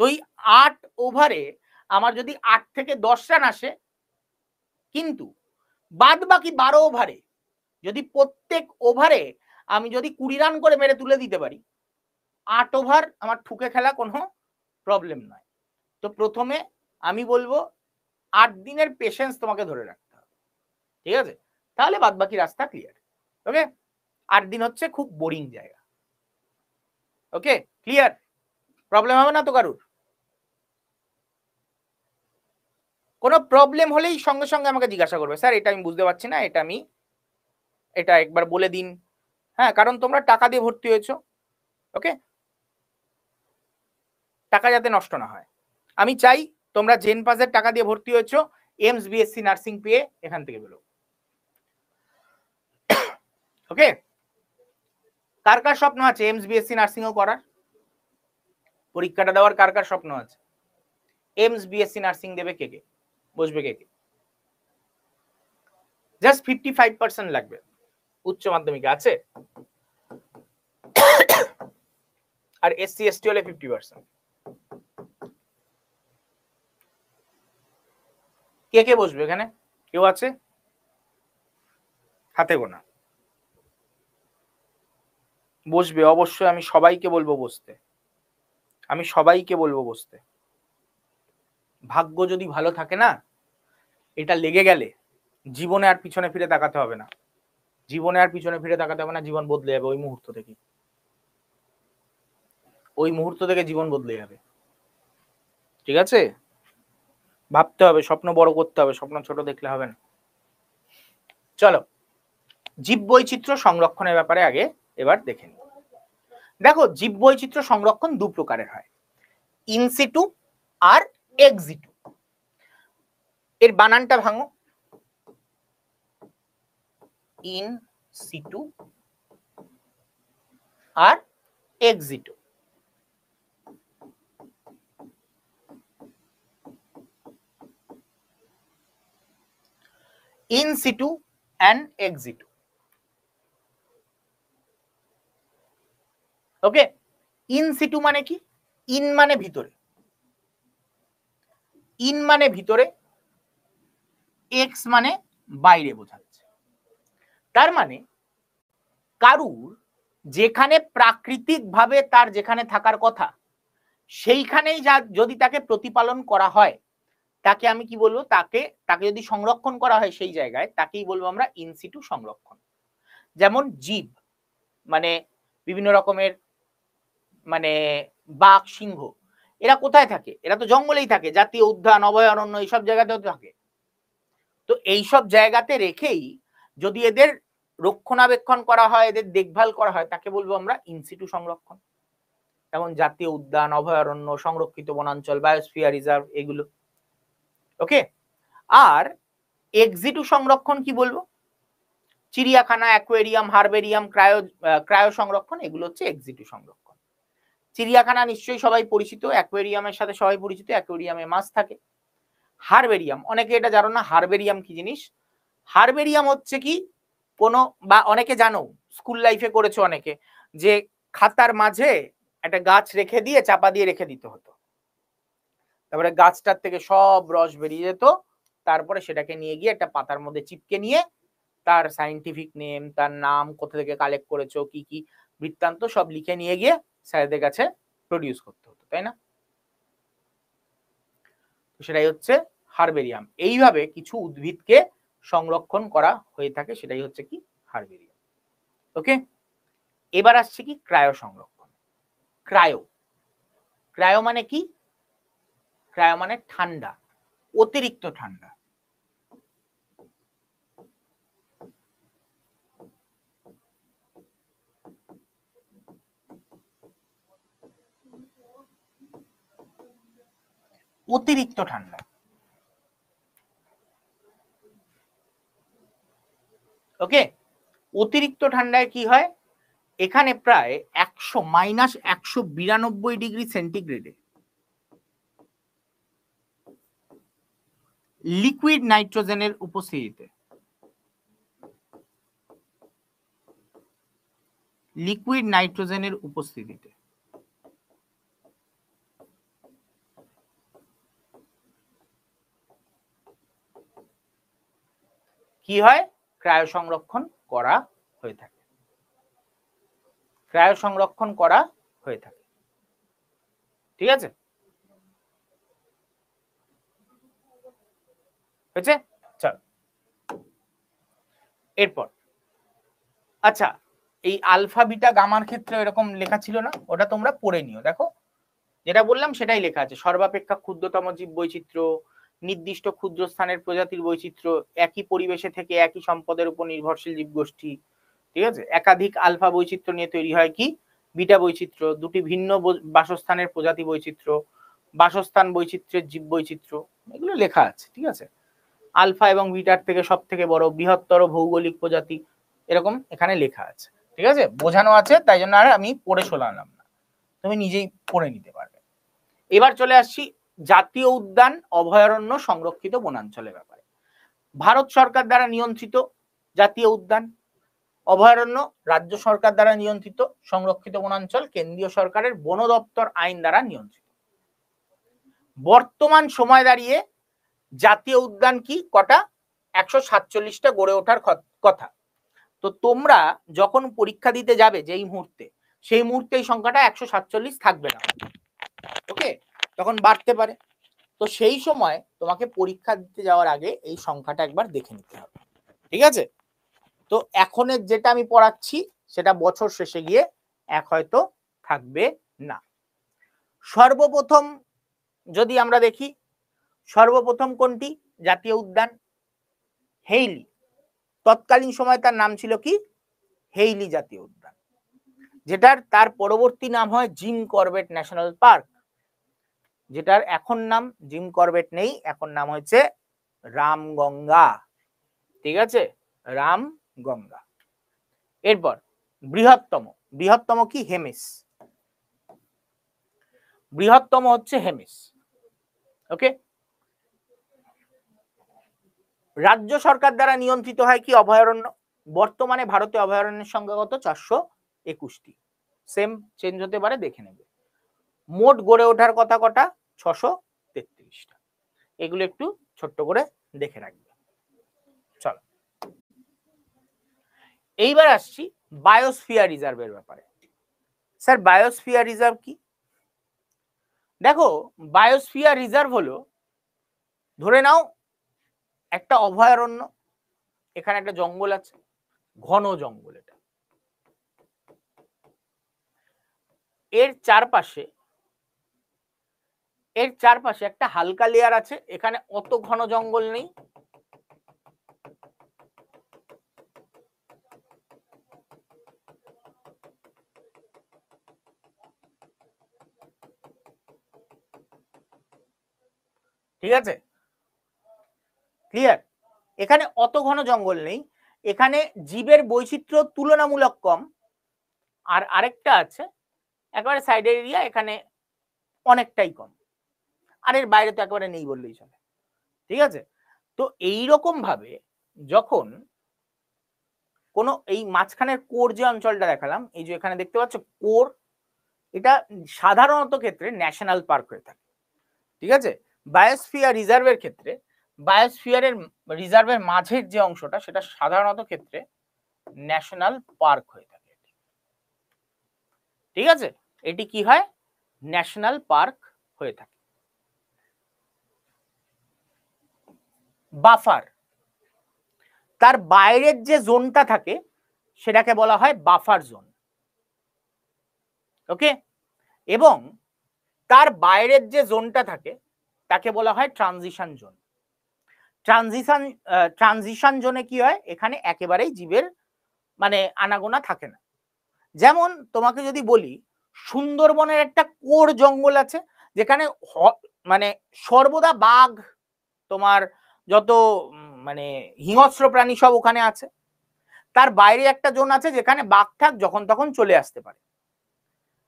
A: তো ওই 8 ওভারে আমার যদি 8 থেকে 10 রান আসে, কিন্তু বাদ বাকি 12 ওভারে যদি প্রত্যেক ওভারে আমি যদি 20 রান করে মেরে তুলে দিতে পারি, 8 ওভার আমার ঠুকে খেলা কোনো প্রবলেম নয়। তো প্রথমে আমি বলবো 8 দিনের পেশেন্স তোমাকে ধরে রাখতে হবে, ঠিক আছে? তাহলে বাদ বাকি রাস্তা ক্লিয়ার। ওকে, 8 দিন হচ্ছে খুব বোরিং জায়গা। ওকে, ক্লিয়ার? প্রবলেম হবে না তো কারুর? কোনো প্রবলেম হলেই সঙ্গে সঙ্গে আমাকে জিজ্ঞাসা করবে, স্যার এটা আমি বুঝতে পারছি না, এটা একবার বলে দিন। হ্যাঁ, কারণ তোমরা টাকা দিয়ে ভর্তি হয়েছো। ওকে, টাকা যাতে নষ্ট না হয়। আমি চাই তোমরা জেন পাসের টাকা দিয়ে ভর্তি হয়েছো, এমস বিএসসি নার্সিং পেয়ে এখান থেকে বেরো। ওকে, কার কার স্বপ্ন আছে এমস বিএসসি নার্সিংও করার? পরীক্ষাটা দেওয়ার কার কার স্বপ্ন আছে? এমস বিএসসি নার্সিং দেবে কে কে? বসবে কে কে? জাস্ট 55% লাগবে উচ্চ মাধ্যমিকে, আছে? আর এসসি এসটি হলে 50%। কে কে বসবে এখানে? কেউ আছে? হাতে গোনা। বসবে অবশ্যই, আমি সবাইকে বলবো বসতে, আমি সবাইকে বলবো বসতে। ভাগ্য যদি ভালো থাকে না, এটা লেগে গেলে জীবনে আর পিছনে ফিরে তাকাতে হবে না, জীবনে আর পিছনে ফিরে তাকাতে হবে না, জীবন বদলে যাবে ওই মুহূর্ত থেকে, ওই মুহূর্ত থেকে জীবন বদলে যাবে। ঠিক আছে, ভাবতে হবে, স্বপ্ন বড় করতে হবে, স্বপ্ন ছোট দেখলে হবে না। চলো জীববৈচিত্র্য সংরক্ষণের ব্যাপারে আগে এবার দেখে নিই। দেখো, জীববৈচিত্র্য সংরক্ষণ দু প্রকারের হয়, ইনসিটু আর এক্সিটু। এর বানানটা ভাঙো, ইন সিটু আর ex situ. In situ and ex situ. Okay, in situ মানে কি? ইন মানে ভিতরে, ইন মানে ভিতরে, এক্স মানে বাইরে বোঝাচ্ছে। তার মানে কারুর যেখানে প্রাকৃতিক ভাবে তার যেখানে থাকার কথা, সেইখানেই যদি তাকে প্রতিপালন করা হয়, তাকে আমি কি বলবো, তাকে যদি সংরক্ষণ করা হয় সেই জায়গায়, তাকেই বলবো আমরা ইনসিটু সংরক্ষণ। যেমন জীব মানে বিভিন্ন রকমের মানে বাঘ, সিংহ, এরা কোথায় থাকে? এরা তো জঙ্গলেই থাকে, জাতীয় উদ্যান, অভয়ারণ্য এইসব জায়গাতেও থাকে। তো এইসব জায়গাতে রেখেই যদি এদের রক্ষণাবেক্ষণ করা হয়, এদের দেখভাল করা হয়, তাকে বলবো আমরা ইনসিটু সংরক্ষণ। যেমন জাতীয় উদ্যান, অভয়ারণ্য, সংরক্ষিত বনাঞ্চল, বায়োস্ফিয়ার রিজার্ভ, এগুলো। ওকে, আর এক্সিটু সংরক্ষণ কি বলবো? চিড়িয়াখানা, অ্যাকোয়ারিয়াম, হারবেরিয়াম, ক্রায়ো সংরক্ষণ, এগুলো হচ্ছে এক্সিটু সংরক্ষণ। চিড়িয়াখানা নিশ্চয়ই সবাই পরিচিত, অ্যাকোয়ারিয়ামের সাথে সবাই পরিচিত, অ্যাকোয়ারিয়ামে মাছ থাকে। হারবেরিয়াম, অনেকে এটা জানো না, হারবেরিয়াম কি জিনিস? হারবেরিয়াম হচ্ছে কি, কোনো বা অনেকে জানো, স্কুল লাইফে করেছো অনেকে, যে খাতার মাঝে একটা গাছ রেখে দিয়ে চাপা দিয়ে রেখে দিতে হতো, তারপরে গাছটার থেকে সব রস বেরিয়ে যেত, তারপরে সেটাকে নিয়ে গিয়ে একটা পাতার মধ্যে চিপকে নিয়ে তার সাইন্টিফিক নেম, তার নাম, কোথা থেকে কালেক্ট করেছো, কি কি বৃত্তান্ত সব লিখে নিয়ে গিয়ে স্যারদের কাছে প্রডিউস করতে হতো, তাই না? সেটাই হচ্ছে হারবেরিয়াম। এইভাবে কিছু উদ্ভিদকে সংরক্ষণ করা হয়ে থাকে, সেটাই হচ্ছে কি হারবেরিয়াম। ওকে, এবার আসছে কি ক্রায়ো সংরক্ষণ। ক্রায়ো, ক্রায়ো মানে কি? ক্রায়ো মানে ঠান্ডা, অতিরিক্ত ঠান্ডা। অতিরিক্ত ঠান্ডা। ওকে, অতিরিক্ত ঠান্ডায় কি হয়? এখানে প্রায় 100 - 192 সেন্টিগ্রেডে লিকুইড নাইট্রোজেনের উপস্থিতিতে কি হয়? ক্রায়ো সংরক্ষণ করা হয়ে থাকে। ঠিক আছে, হয়েছে? চল এরপর, আচ্ছা এই আলফা বিটা গামার ক্ষেত্রে এরকম লেখা ছিল না? ওটা তোমরা পড়ে নিও। দেখো যেটা বললাম সেটাই লেখা আছে। সর্বাপেক্ষা ক্ষুদ্রতম জীব বৈচিত্র্য, নির্দিষ্ট ক্ষুদ্র স্থানের প্রজাতির বৈচিত্র্য, একই পরিবেশে থেকে একই সম্পদের উপর নির্ভরশীল জীবগোষ্ঠী। ঠিক আছে, একাধিক আলফা বৈচিত্র্য নিয়ে তৈরি হয় কি বিটা বৈচিত্র্য, দুটি ভিন্ন বাসস্থানের প্রজাতি বৈচিত্র্য, বাসস্থান বৈচিত্র্যের জীব বৈচিত্র্য, এগুলো লেখা আছে। ঠিক আছে, আলফা এবং বিটার থেকে সব থেকে বড় বৃহত্তর ভৌগোলিক প্রজাতি, এরকম এখানে লেখা আছে। ঠিক আছে, বোঝানো আছে, তাই জন্য আর আমি পড়ে শোনালাম না, তুমি নিজেই পড়ে নিতে পারবে। এবার চলে আসছি জাতীয় উদ্যান, অভয়ারণ্য, সংরক্ষিত বনাঞ্চলের ব্যাপারে। ভারত সরকার দ্বারা নিয়ন্ত্রিত জাতীয় উদ্যান, অভয়ারণ্য রাজ্য সরকার দ্বারা নিয়ন্ত্রিত, সংরক্ষিত বনাঞ্চল কেন্দ্রীয় সরকারের বন দপ্তর আইন দ্বারা নিয়ন্ত্রিত। বর্তমান সময় দাঁড়িয়ে জাতীয় উদ্যান কি কটা? 147টা গড়ে ওঠার কথা। তো তোমরা যখন পরীক্ষা দিতে যাবে যেই মুহূর্তে, সেই মুহূর্তে এই সংখ্যাটা 147 থাকবে না, ওকে, তখন বাড়তে পারে। তো সেই সময় তোমাকে পরীক্ষা দিতে যাওয়ার আগে এই সংখ্যাটা একবার দেখে নিতে হবে। ঠিক আছে, তো এখনের যেটা আমি পড়াচ্ছি সেটা বছর শেষে গিয়ে এক হয়তো থাকবে না। সর্বপ্রথম যদি আমরা দেখি, সর্বপ্রথম কোনটি জাতীয় উদ্যান? হেইলি। তৎকালীন সময় তার নাম ছিল কি? হেইলি জাতীয় উদ্যান, যেটার তার পরবর্তী নাম হয় জিম করবেট ন্যাশনাল পার্ক, যেটার এখন নাম জিম করবেট নেই, এখন নাম হয়েছে রামগঙ্গা। ঠিক আছে, রামগঙ্গা। এরপর বৃহত্তম কি? হেমিস। বৃহত্তম হচ্ছে হেমিস। ওকে, রাজ্য সরকার দ্বারা নিয়ন্ত্রিত হয় কি? অভয়ারণ্য। বর্তমানে ভারতে অভয়ারণ্যের সংখ্যা কত? 421টি। সেম চেঞ্জ হতে পারে, দেখে নেবে। মোট গড়ে ওঠার কথা কটা? 633টা। এগুলো একটু ছোট্ট করে দেখে রাখবে। চলো এইবার আসছি বায়োস্ফিয়ার রিজার্ভের ব্যাপারে। স্যার বায়োস্ফিয়ার রিজার্ভ কি? দেখো বায়োস্ফিয়ার রিজার্ভ হলো, ধরে নাও একটা অভয়ারণ্য, এখানে একটা জঙ্গল আছে, ঘন জঙ্গল, এটা এর চারপাশে একটা হালকা লেয়ার আছে, এখানে অত ঘন জঙ্গল নেই, ঠিক আছে, ক্লিয়ার? এখানে অত ঘন জঙ্গল নেই, এখানে জীবের বৈচিত্র্য তুলনামূলক কম, আর আরেকটা আছে একেবারে সাইডের এরিয়া, এখানে অনেকটাই কম, আর এর বাইরে তো একেবারে নেই বললেই চলে। ঠিক আছে, তো এইরকম ভাবে যখন কোনো এই মাঝখানের কোর যে অঞ্চলটা দেখালাম, এই যে এখানে দেখতে পাচ্ছ কোর, এটা সাধারণত ক্ষেত্রে ন্যাশনাল পার্ক হয়ে থাকে। ঠিক আছে, বায়োস্ফিয়ার রিজার্ভের ক্ষেত্রে রিজার্ভের মাঝের যে অংশটা সেটা সাধারণত ক্ষেত্রে ন্যাশনাল পার্ক হয়ে থাকে। ঠিক আছে, এটি কি হয়? ন্যাশনাল পার্ক হয়ে থাকে। বাফার, তার বাইরের যে জোনটা থাকে সেটাকে বলা হয় বাফার জোন। ওকে, এবং তার বাইরের যে জোনটা থাকে তাকে বলা হয় ট্রানজিশন জোন। ট্রানজিশন জোনে কি হয়? এখানে একেবারেই জীবের মানে আনাগোনা থাকে না। যেমন তোমাকে যদি বলি, সুন্দরবনের একটা কোর জঙ্গল আছে, যেখানে মানে সর্বদা বাঘ, তোমার যত মানে হিংস্র প্রাণী সব ওখানে আছে। তার বাইরে একটা জোন আছে যেখানে বাঘ ঠাক যখন তখন চলে আসতে পারে।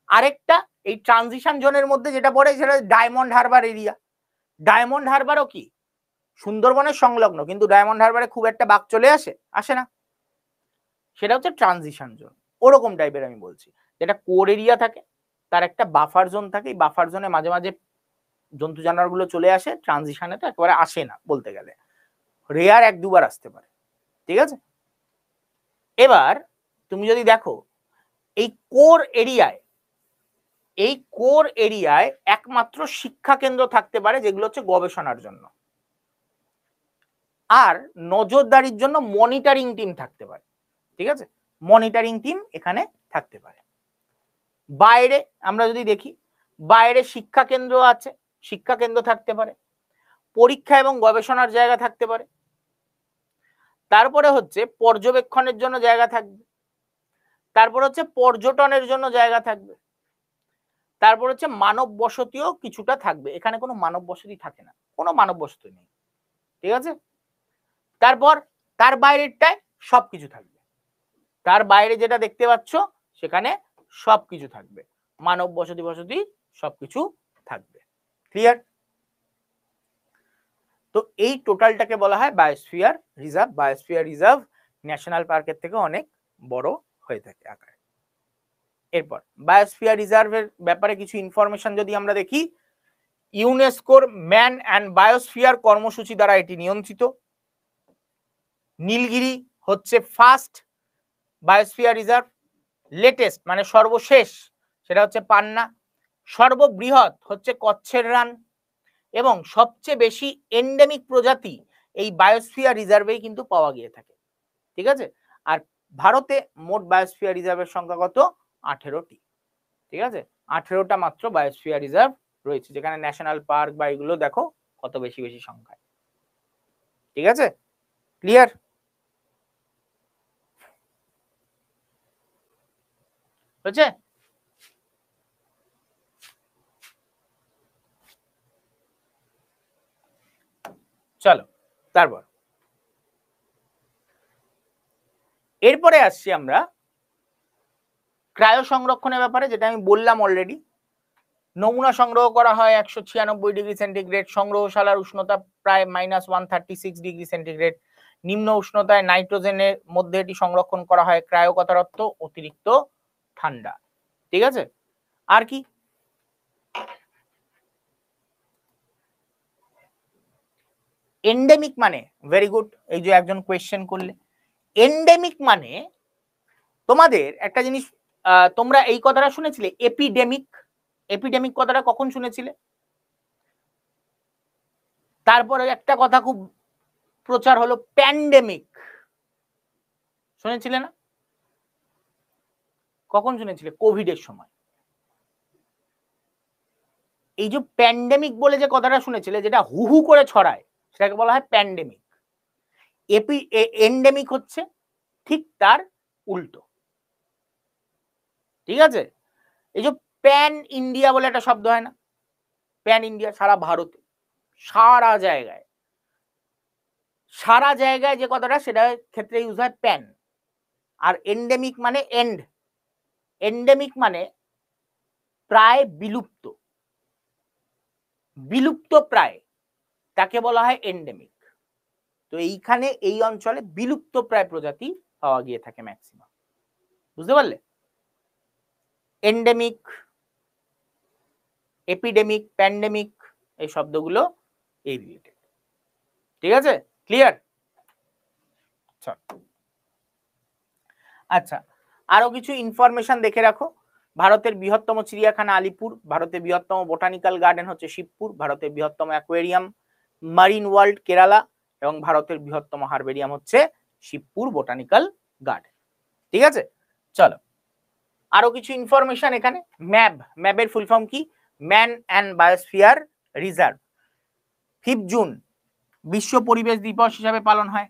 A: আরেকটা এই ট্রানজিশন জোনের মধ্যে যেটা পড়ে সেটা ডায়মন্ড হারবার এরিয়া। ডায়মন্ড হারবারও কি সুন্দরবনের সংলগ্ন, কিন্তু ডায়মন্ড হারবারে খুব একটা বাঘ চলে আসে না, সেটা হচ্ছে ট্রানজিশন জোন। ওরকম টাইপের আমি বলছি, যেটা কোর এরিয়া থাকে তার একটা বাফার জোন থাকে, এই বাফার জোনে মাঝে মাঝে জন্তু জানোয়ার গুলো চলে আসে, ট্রানজিশনে তো একেবারে আসে না বলতে গেলে, রেয়ার এক দুবার আসতে পারে। ঠিক আছে, এবার তুমি যদি দেখো এই কোর এরিয়ায় একমাত্র শিক্ষা কেন্দ্র থাকতে পারে যেগুলো হচ্ছে গবেষণার জন্য, আর নজরদারির জন্য মনিটরিং টিম থাকতে পারে। ঠিক আছে, মনিটরিং টিম এখানে থাকতে পারে। বাইরে আমরা যদি দেখি, বাইরে শিক্ষা কেন্দ্র আছে, শিক্ষা কেন্দ্র থাকতে পারে, পরীক্ষা এবং গবেষণার জায়গা থাকতে পারে, তারপরে হচ্ছে পর্যবেক্ষণের জন্য জায়গা থাকবে, তারপর হচ্ছে পর্যটনের জন্য জায়গা থাকবে, তারপর হচ্ছে মানব বসতিও কিছুটা থাকবে। এখানে কোনো মানব বসতি থাকে না, কোনো মানব বসতি নেই। ঠিক আছে, তারপর তার বাইরেরটায় সবকিছু থাকবে, তার বাইরে যেটা দেখতে পাচ্ছ সেখানে সবকিছু থাকবে, মানব বসতি সবকিছু থাকবে। ক্লিয়ার? তো এই টোটালটাকে বলা হয় biosphere reserve. Biosphere reserve national পার্কের থেকে অনেক বড় হয়ে থাকে আকারে। এরপর বায়োস্ফিয়ার রিজার্ভের ব্যাপারে কিছু ইনফরমেশন যদি আমরা দেখি, ইউনেস্কোর ম্যান অ্যান্ড বায়োস্ফিয়ার কর্মসূচি দ্বারা এটি নিয়ন্ত্রিত। নীলগিরি হচ্ছে ফার্স্ট বায়োস্ফিয়ার রিজার্ভ, লেটেস্ট মানে সর্বশেষ সেটা হচ্ছে পান্না, সর্ববৃহৎ হচ্ছে কচ্ছের রান, এবং সবচেয়ে বেশি এন্ডেমিক প্রজাতি এই বায়োস্ফিয়ার রিজার্ভেই কিন্তু পাওয়া গিয়ে থাকে। ঠিক আছে, আর ভারতে মোট বায়োস্ফিয়ার রিজার্ভের সংখ্যা কত? 18টি। ঠিক আছে, 18টা মাত্র বায়োস্ফিয়ার রিজার্ভ রয়েছে, যেখানে ন্যাশনাল পার্ক বা এগুলো দেখো কত বেশি বেশি সংখ্যায়। ঠিক আছে, ক্লিয়ার? হচ্ছে চলো তারপর এরপরে আসছি আমরা ক্রায়ো সংরক্ষণের ব্যাপারে, যেটা আমি বললাম অলরেডি। নমুনা সংগ্রহ করা হয় 196 ডিগ্রি সেন্টিগ্রেড, সংগ্রহশালার উষ্ণতা প্রায় -136 ডিগ্রি সেন্টিগ্রেড, নিম্ন উষ্ণতায় নাইট্রোজেনের মধ্যে এটি সংরক্ষণ করা হয়। ক্রায়ো কথার অর্থ অতিরিক্ত ঠান্ডা। ঠিক আছে, আর কি? এন্ডেমিক মানে, ভেরি গুড, এই যে একজন কোয়েশ্চেন করলে, এন্ডেমিক মানে তোমাদের একটা জিনিস, তোমরা এই কথাটা শুনেছিলে এপিডেমিক? এপিডেমিক কথাটা কখন শুনেছিলে? তারপরে একটা কথা খুব প্রচার হলো প্যান্ডেমিক, শুনেছিলে না? কখন শুনেছিলে? কোভিডের সময়। এই যে প্যান্ডেমিক বলে যে কথাটা শুনেছিলে, যেটা হু হু করে ছড়ায়, সেটাকে বলা হয় প্যান্ডেমিক। এন্ডেমিক হচ্ছে ঠিক তার উল্টো। ঠিক আছে, এই যে প্যান ইন্ডিয়া বলে একটা শব্দ হয় না, প্যান ইন্ডিয়া, সারা ভারতে, সারা জায়গায় যে কথাটা, সেটার ক্ষেত্রে ইউজ হয় প্যান। আর এন্ডেমিক মানে এন্ডেমিক মানে প্রায় বিলুপ্ত প্রায়, তাকে বলা হয় এন্ডেমিক। তো এইখানে এই অঞ্চলে বিলুপ্ত প্রায় প্রজাতি পাওয়া গিয়ে থাকে ম্যাক্সিমাম। বুঝতে পারলে? এন্ডেমিক, এপিডেমিক, প্যান্ডেমিক, এই শব্দগুলো এই রিলেটেড। ঠিক আছে, ক্লিয়ার? আচ্ছা, আরো কিছু ইনফরমেশন দেখে রাখো। ভারতের বৃহত্তম চিড়িয়াখানা আলিপুর, ভারতের বৃহত্তম বোটানিক্যাল গার্ডেন হচ্ছে শিবপুর, ভারতের বৃহত্তম অ্যাকোয়ারিয়াম মারিন ওয়ার্ল্ড কেরালা, এবং ভারতের বৃহত্তম হারবেরিয়াম হচ্ছে শিবপুর বোটানিক্যাল গার্ডেন। ঠিক আছে, চলো আরো কিছু ইনফরমেশন এখানে। ম্যাপের ফুল ফর্ম কি? Man and biosphere reserve. 5 June বিশ্ব পরিবেশ দিবস হিসাবে পালন হয়।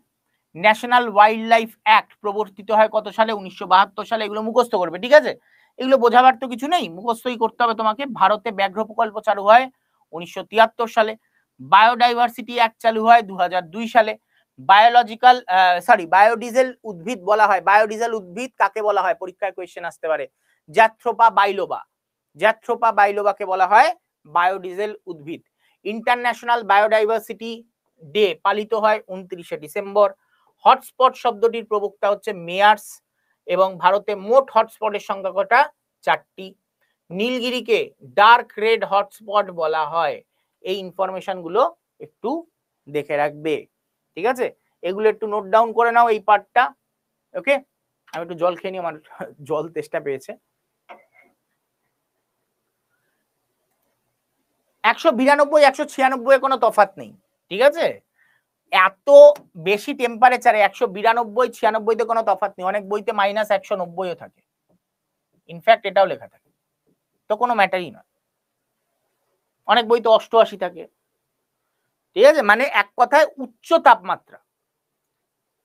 A: ন্যাশনাল ওয়াইল্ড লাইফ অ্যাক্ট প্রবর্তিত হয় কত সালে? 1972 সালে। এগুলো মুখস্থ করবে। ঠিক আছে, এগুলো বোঝাবার তো কিছু নেই, মুখস্থই করতে হবে তোমাকে। ভারতে ব্যাঘ্র প্রকল্প চালু হয় 1973 সালে। বায়োডাইভার্সিটি অ্যাক্ট চালু হয় 2002 সালে। বায়োলজিক্যাল বায়োডিজেল উদ্ভিদ বলা হয়। বায়োডিজেল উদ্ভিদ কাকে বলা হয়, পরীক্ষায় কোয়েশ্চেন আসতে পারে। জ্যাথ্রোপা বাইলোবা, জ্যাথ্রোপা বাইলোবাকে বলা হয় বায়োডিজেল উদ্ভিদ। ইন্টারন্যাশনাল বায়োডাইভার্সিটি ডে পালিত হয় 29শে ডিসেম্বর। হটস্পট শব্দটির প্রবক্তা হচ্ছে মেয়ার্স এবং ভারতে মোট হটস্পটের সংখ্যা কটা? 4টি। নীলগিরিকে ডার্ক রেড হটস্পট বলা হয়। এই ইনফরমেশন গুলো একটু দেখে রাখবে, ঠিক আছে? এগুলো একটু নোট ডাউন করে নাও এই পার্টটা। ওকে, আমি একটু জল খেয়ে নিই, আমার জল তেষ্টা পেয়েছে। 192 196 কোনো তফাৎ নেই, ঠিক আছে? এত বেশি টেম্পারেচারে 192 96 তে কোনো তফাৎ নেই। অনেক বইতে -190 ও থাকে, ইনফ্যাক্ট এটাও লেখা থাকে, তো কোনো ম্যাটারই নয়। অনেক বইতে 88 থাকে, ঠিক আছে? মানে এক কথায় উচ্চ তাপমাত্রা,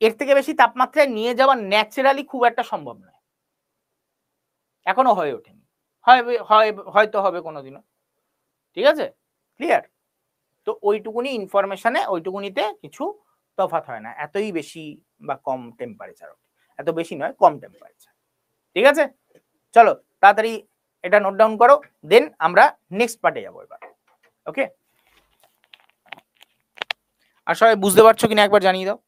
A: এর থেকে বেশি তাপমাত্রায় নিয়ে যাওয়া ন্যাচারালি খুব একটা সম্ভব নয়, এখনো হয়ে ওঠেনি, হয়তো হবে কোনোদিনও, ঠিক আছে? ক্লিয়ার? তো ওইটুকুনি ইনফরমেশনে, ওইটুকুনিতে কিছু তফাৎ হয় না, এতই বেশি বা কম টেম্পারেচার, এত বেশি নয়, কম টেম্পারেচার, ঠিক আছে? চলো তাড়াতাড়ি এটা নোট ডাউন করো, দেন আমরা নেক্সট পার্টে যাবো এবার। ওকে, আর সবাই বুঝতে পারছো কিনা একবার জানিয়ে দাও।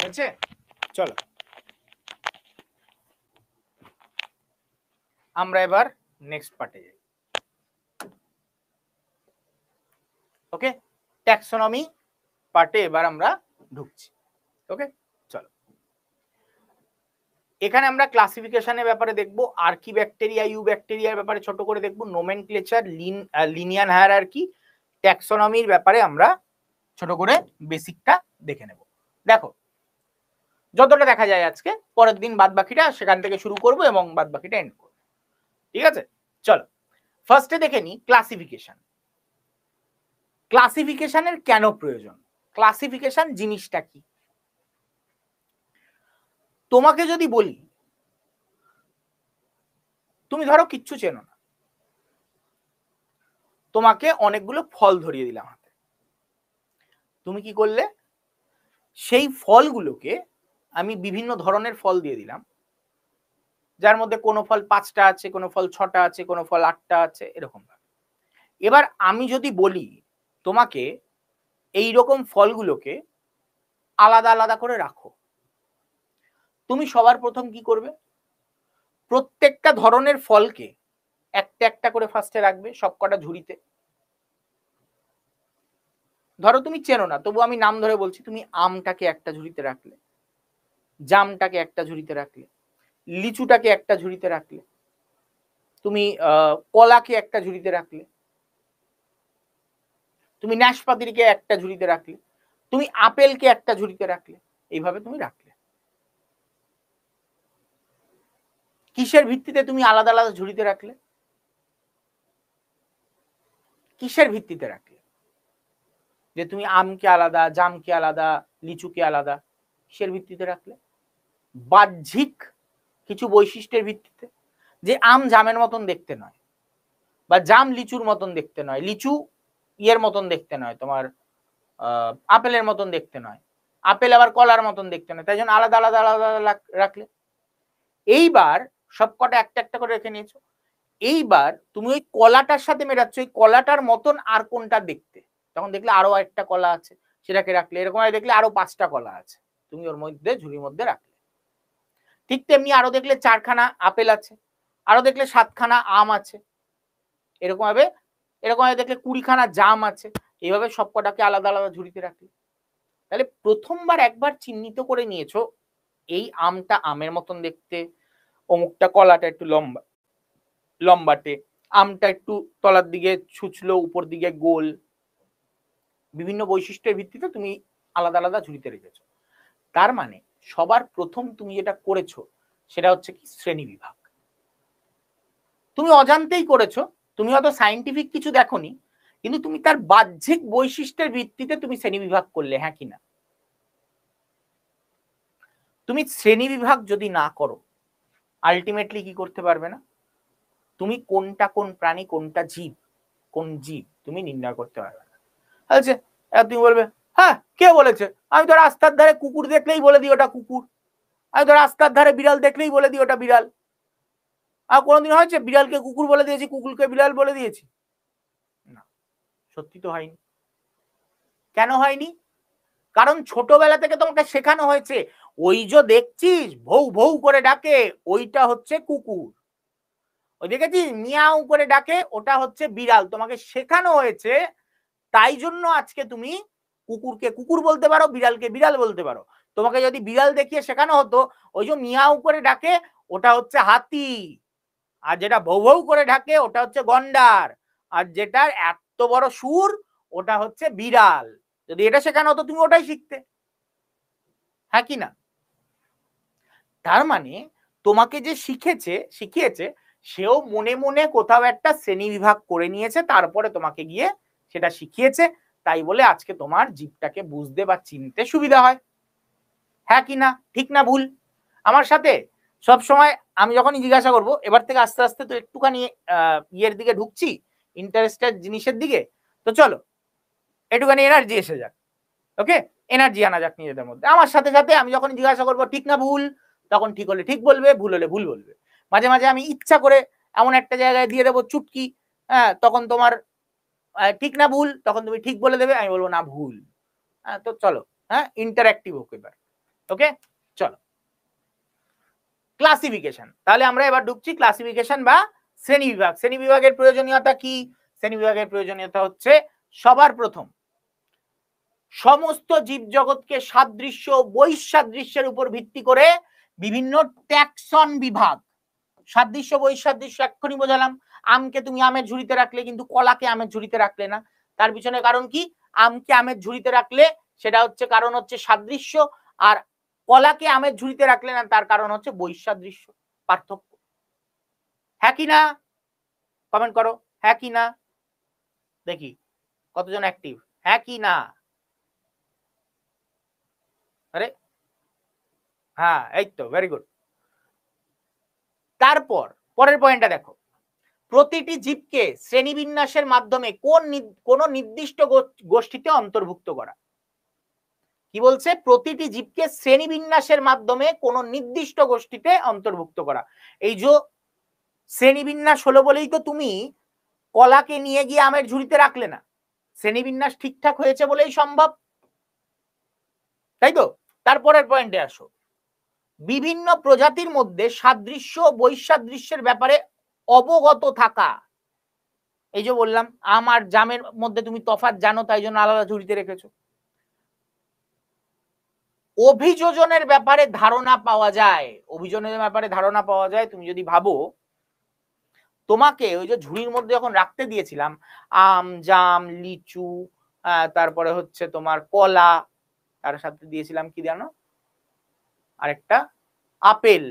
A: আছে, চলো আমরা এবার নেক্সট পার্টে যাই। ওকে, ট্যাক্সোনমি পার্টে এবার আমরা ঢুকছি। ওকে, চলো এখানে আমরা ক্লাসিফিকেশনের ব্যাপারে দেখব, আর্কিব্যাকটেরিয়া, ইউব্যাকটেরিয়ার ব্যাপারে ছোট করে দেখব, নোমেনক্লেচার, লিনিয়ার হায়ারার্কি, ট্যাক্সোনমির ব্যাপারে আমরা ছোট করে বেসিকটা দেখে নেব। দেখো যতটা দেখা যায় আজকে, পরের দিন বাদ বাকিটা সেখান থেকে শুরু করব এবং বাদ বাকিটা এন্ড করব, ঠিক আছে? চলো ফার্স্টে দেখে নি ক্লাসিফিকেশন। ক্লাসিফিকেশনের কেন প্রয়োজন, ক্লাসিফিকেশন জিনিসটা কি? তোমাকে যদি বলি, তুমি ধরো কিচ্ছু চেনো না, তোমাকে অনেকগুলো ফল ধরিয়ে দিলাম হাতে, তুমি কি করলে? সেই ফলগুলোকে আমি বিভিন্ন ধরনের ফল দিয়ে দিলাম, যার মধ্যে কোনো ফল 5টা আছে, কোনো ফল 6টা আছে, কোনো ফল 8টা আছে, এরকম ভাবে। এবার আমি যদি বলি তোমাকে এই রকম ফলগুলোকে আলাদা আলাদা করে রাখো, তুমি সবার প্রথম কি করবে? প্রত্যেকটা ধরনের ফলকে একটা একটা করে ফার্স্টে রাখবে সবকটা ঝুড়িতে। ধরো তুমি চেনো না, তবু আমি নাম ধরে বলছি, তুমি আমটাকে একটা ঝুড়িতে রাখলে, জামটাকে একটা ঝুড়িতে রাখলে, লিচুটাকে একটা ঝুড়িতে রাখলে, তুমি কলাকে একটা ঝুড়িতে রাখলে, তুমি নাশপাতিকে একটা ঝুড়িতে রাখলে, তুমি আপেলকে একটা ঝুড়িতে রাখলে, এইভাবে তুমি রাখলে। কিসের ভিত্তিতে তুমি আলাদা আলাদা ঝুড়িতে রাখলে? কিসের ভিত্তিতে রাখলে? যে তুমি আমকে আলাদা, জামকে আলাদা, লিচুকে আলাদা, কিসের ভিত্তিতে রাখলে? বাহ্যিক কিছু বৈশিষ্ট্যের ভিত্তিতে, যে আম জামের মতন দেখতে নয়, বা জাম লিচুর মতন দেখতে নয়, লিচু ইয়ের মতন দেখতে নয়, তোমার আপেলের মতন দেখতে নয়, আপেল আবার কলার মতন দেখতে না, তাই জন্য আলাদা আলাদা আলাদা রাখলে। এইবার সবকটা একটা একটা করে রেখে নিয়েছো। এইবার তুমি ওই কলাটার সাথে মেলাচ্ছ, ওই কলাটার মতন আর কোনটা দেখতে, তখন দেখলে আরো একটা কলা আছে, সেটাকে রাখলে। এরকম দেখলে আরো 5টা কলা আছে, তুমি ওর মধ্যে ঝুড়ির মধ্যে রাখলে। ঠিক তেমনি আরো দেখলে 4খানা আপেল আছে, আরো দেখলে 7খানা আম আছে, এরকম ভাবে দেখলে 20খানা জাম আছে। এইভাবে সবকটাকে আলাদা আলাদা ঝুড়িতে রাখলে। তাহলে প্রথমবার একবার চিহ্নিত করে নিয়েছো এই আমটা আমের মতন দেখতে, অমুকটা কলাটা একটু লম্বা লম্বাটে, আমটা একটু তলার দিকে ছুঁচলো, উপর দিকে গোল, বিভিন্ন বৈশিষ্ট্যের ভিত্তিতে তুমি আলাদা আলাদা ঝুড়িতে রেখেছো। তার মানে সবার প্রথম তুমি যেটা করেছো সেটা হচ্ছে কি শ্রেণী বিভাগ। তুমি অজান্তেই করেছো, তুমি হয়তো সায়েন্টিফিক কিছু দেখোনি, কিন্তু তুমি তার বাহ্যিক বৈশিষ্ট্যের ভিত্তিতে তুমি শ্রেণী বিভাগ করলে, হ্যাঁ কি না? তুমি শ্রেণী বিভাগ যদি না করো, আলটিমেটলি কি করতে পারবে না, তুমি কোনটা কোন প্রাণী, কোনটা জীব, কোন জীব তুমি নির্ণয় করতে পারবে না। আচ্ছা, তুমি বলবে হ্যাঁ কে বলেছে, আমি তো রাস্তার ধারে কুকুর দেখলেই বলে দিই ওটা কুকুর, আমি তো রাস্তার ধারে বিড়াল দেখলেই বলে দিই ওটা বিড়াল। আর কোনোদিন হয়েছে বিড়ালকে কুকুর বলে দিয়েছি, কুকুরকে বিড়াল বলে দিয়েছি? না, সত্যি তো হয়নি। কেন হয়নি? কারণ ছোটবেলা থেকে তোমাকে শেখানো হয়েছে ওই যে দেখছিস ভৌ ভৌ করে ডাকে ওইটা হচ্ছে কুকুর, ওই দেখেছিস মিয়াও করে ডাকে ওটা হচ্ছে বিড়াল, তোমাকে শেখানো হয়েছে। তাই জন্য আজকে তুমি কুকুরকে কুকুর বলতে পারো, বিড়ালকে বিড়াল বলতে পারো। তোমাকে যদি বিড়াল দেখিয়ে শেখানো হতো ওই যে মিয়াও করে ডাকে ওটা হচ্ছে হাতি, আর যেটা ভৌ ভৌ করে ডাকে ওটা হচ্ছে গন্ডার, আর যেটার এত বড় সুর ওটা হচ্ছে বিড়াল, যদি এটা শেখানো হতো তুমি ওটাই শিখতে, হ্যাঁ কি না? তার মানে তোমাকে যে শিখিয়েছে সেও মনে মনে কোথাও একটা শ্রেণী বিভাগ করে নিয়েছে, তারপরে তোমাকে গিয়ে সেটা শিখিয়েছে। তাই বলে আজকে তোমার জীবটাকে বুঝতে বা চিনতে সুবিধা হয়, হ্যাঁ কি না? ঠিক না ভুল? আমার সাথে সব সময় আমি যখনই জিজ্ঞাসা করব, এবার থেকে আস্তে আস্তে তো একটুখানি ইয়ের দিকে ঢুকছি, ইন্টারেস্টেড জিনিসের দিকে, তো চলো একটুখানি এনার্জি এসে যাক। ওকে, এনার্জি আনা যাক নিজেদের মধ্যে। আমার সাথে সাথে আমি যখন জিজ্ঞাসা করবো ঠিক না ভুল, তখন ঠিক হলে ঠিক বলবে, ভুল হলে ভুল বলবে। মাঝে মাঝে আমি ইচ্ছা করে এমন একটা জায়গায় দিয়ে দেবো চুটকি, হ্যাঁ, তখন তোমার ঠিক না ভুল, তখন তুমি ঠিক বলে দেবে, আমি বলবো না ভুল। হ্যাঁ, তো চলো, হ্যাঁ, ইন্টারঅ্যাক্টিভ হোক এবার। ওকে, চলো ক্লাসিফিকেশন। তাহলে আমরা এবার ঢুকছি ক্লাসিফিকেশন বা শ্রেণী বিভাগ। শ্রেণী বিভাগের প্রয়োজনীয়তা কি? শ্রেণী বিভাগের প্রয়োজনীয়তা হচ্ছে সবার প্রথম সমস্ত জীবজগৎকে সাদৃশ্য বৈসাদৃশ্যের উপর ভিত্তি করে বিভিন্ন ট্যাক্সন বিভাগ। সাদৃশ্য বৈসাদৃশ্য এক্ষুনি বোঝালাম। আমকে তুমি আমের ঝুড়িতে রাখলে কিন্তু কলাকে আমের ঝুড়িতে রাখলে না, তার পিছনে কারণ কি? আমকে আমের ঝুড়িতে রাখলে সেটা হচ্ছে কারণ হচ্ছে সাদৃশ্য, আর কলাকে আমের ঝুড়িতে রাখলে না তার কারণ হচ্ছে বৈসাদৃশ্য, পার্থক্য, হ্যাঁ কি না? কমেন্ট করো হ্যাঁ কি না, দেখি কতজন অ্যাক্টিভ, হ্যাঁ কি না? আরে হ্যাঁ, এই তো ভেরি গুড। তারপর পরের পয়েন্টটা দেখো, প্রতিটি জীবকে শ্রেণীবিন্যাসের মাধ্যমে কোন নির্দিষ্ট গোষ্ঠীতে অন্তর্ভুক্ত করা। কি বলছে? প্রতিটি জীবকে শ্রেণীবিন্যাসের মাধ্যমে কোন নির্দিষ্ট গোষ্ঠীতে অন্তর্ভুক্ত করা। এই যে শ্রেণীবিন্যাস হলো বলেই তো তুমি কলাকে নিয়ে গিয়ে আমের ঝুড়িতে রাখলে না, শ্রেণীবিন্যাস ঠিকঠাক হয়েছে বলেই সম্ভব, তাই তো? তারপরের পয়েন্টে আসো, বিভিন্ন প্রজাতির মধ্যে সাদৃশ্য বৈসাদৃশ্যের ব্যাপারে অবগত থাকা। এই যে বললাম আম আর জামের মধ্যে তুমি তফাৎ জানো, তাই জন্য আলাদা ঝুড়িতে রেখেছো। অভিযোজনের ব্যাপারে ধারণা পাওয়া যায়, অভিযোজনের ব্যাপারে ধারণা পাওয়া যায়। তুমি যদি ভাবো তোমাকে ওই যে ঝুড়ির মধ্যে যখন রাখতে দিয়েছিলাম আম জাম লিচু, তারপরে হচ্ছে তোমার কলা, তার সাথে দিয়েছিলাম কি জানো আরেকটা আপেল,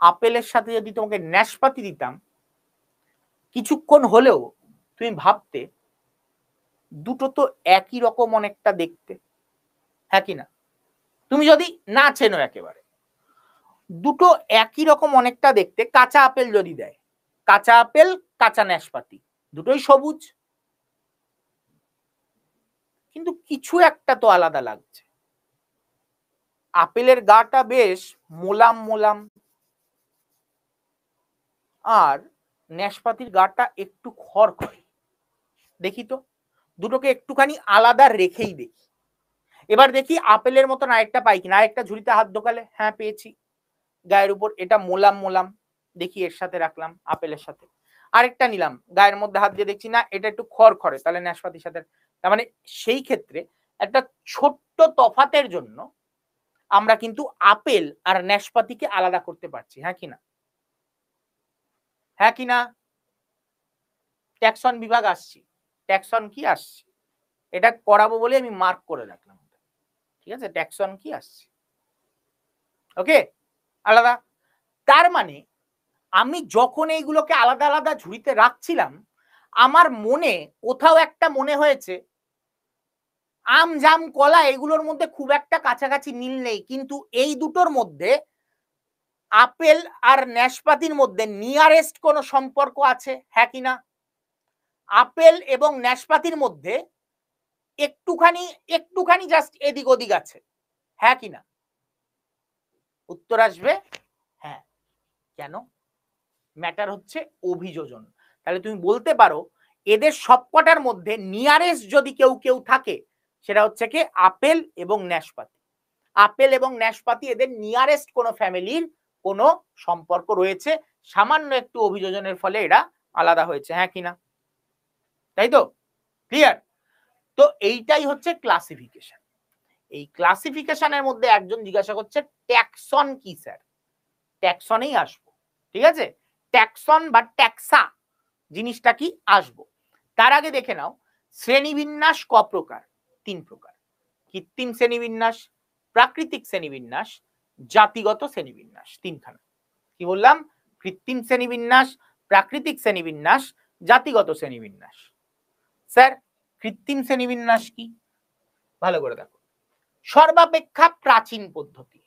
A: আপেলের সাথে যদি তোমাকে নাশপাতি দিতাম, কিছুক্ষণ হলেও তুমি ভাবতে দুটো তো একই রকম অনেকটা দেখতে, হ্যাঁ কি না? তুমি যদি না চেনো একেবারে, দুটো একই রকম অনেকটা দেখতে। কাঁচা আপেল যদি দেয়, কাঁচা আপেল কাঁচা নাশপাতি দুটোই সবুজ, কিন্তু কিছু একটা তো আলাদা লাগছে, আপেলের গাটা বেশ মোলাম মোলাম, আর নাশপাতির গাটা একটু খড়খড়ে। দেখি তো, দুটোকে একটুখানি আলাদা রেখেই দেখি। এবার দেখি আপেলের মতন আরেকটা পাই কিনা। আরেকটা ঝুড়িতে হাত ঢোকালে, হ্যাঁ পেয়েছি, গায়ের উপর এটা মোলাম মোলাম, দেখি এর সাথে রাখলাম আপেলের সাথে। আরেকটা নিলাম, গায়ের মধ্যে হাত দিয়ে দেখছি না এটা একটু খড়খড়ে, তাহলে নাশপাতির সাথে। তার মানে সেই ক্ষেত্রে একটা ছোট্ট তফাতের জন্য আমরা কিন্তু আপেল আর নাশপাতিকে আলাদা করতে পারছি, হ্যাঁ কিনা? হ্যাঁ কিনা? ট্যাক্সন বিভাগ আসছি, ট্যাক্সন কি আসছে এটা করাবো বলে আমি মার্ক করে রাখলাম, ঠিক আছে? ট্যাক্সন কি আসছে, ওকে, আলাদা। তার মানে আমি যখন এইগুলোকে আলাদা আলাদা ঝুড়িতে রাখছিলাম, আমার মনে কোথাও একটা মনে হয়েছে আম জাম কলা এগুলোর মধ্যে খুব একটা কাছাকাছি মিল নেই, কিন্তু এই দুটোর মধ্যে আপেল আর নাশপাতির মধ্যে নিয়ারেস্ট কোনো সম্পর্ক আছে, হ্যাঁ কিনা? আপেল এবং নাশপাতির মধ্যে একটুখানি একটুখানি জাস্ট এদিক ওদিক আছে, হ্যাঁ কিনা? উত্তর আসবে হ্যাঁ। কেন? ম্যাটার হচ্ছে অভিযোজন। তাহলে তুমি বলতে পারো এদের সবকটার মধ্যে নিয়ারেস্ট যদি কেউ কেউ থাকে সেটা হচ্ছে কি আপেল এবং নাশপাতি। আপেল এবং নাশপাতি এদের নিয়ারেস্ট কোনো ফ্যামিলির কোনো সম্পর্ক রয়েছে, সামান্য একটু অভিযোজনের ফলে এরা আলাদা হয়েছে, হ্যাঁ কিনা? তাই তো? ক্লিয়ার? তো এইটাই হচ্ছে ক্লাসিফিকেশন। এই ক্লাসিফিকেশনের মধ্যে একজন জিজ্ঞাসা করছে ট্যাক্সন কি স্যার? ট্যাক্সনেই আসবো, ঠিক আছে? ট্যাক্সন বা ট্যাক্সা জিনিসটা কি আসবো। তার আগে দেখে নাও শ্রেণীবিন্যাস ক প্রকার? 3 প্রকার। কৃত্রিম শ্রেণীবিন্যাস, প্রাকৃতিক শ্রেণীবিন্যাস, জাতিগত শ্রেণীবিন্যাস, তিনখানা। কি বললাম? কৃত্রিম শ্রেণীবিন্যাস, প্রাকৃতিক শ্রেণীবিন্যাস, জাতিগত শ্রেণীবিন্যাস। স্যার কৃত্রিম শ্রেণীবিন্যাস কি? ভালো করে দেখো, সর্বাপেক্ষা প্রাচীন পদ্ধতি,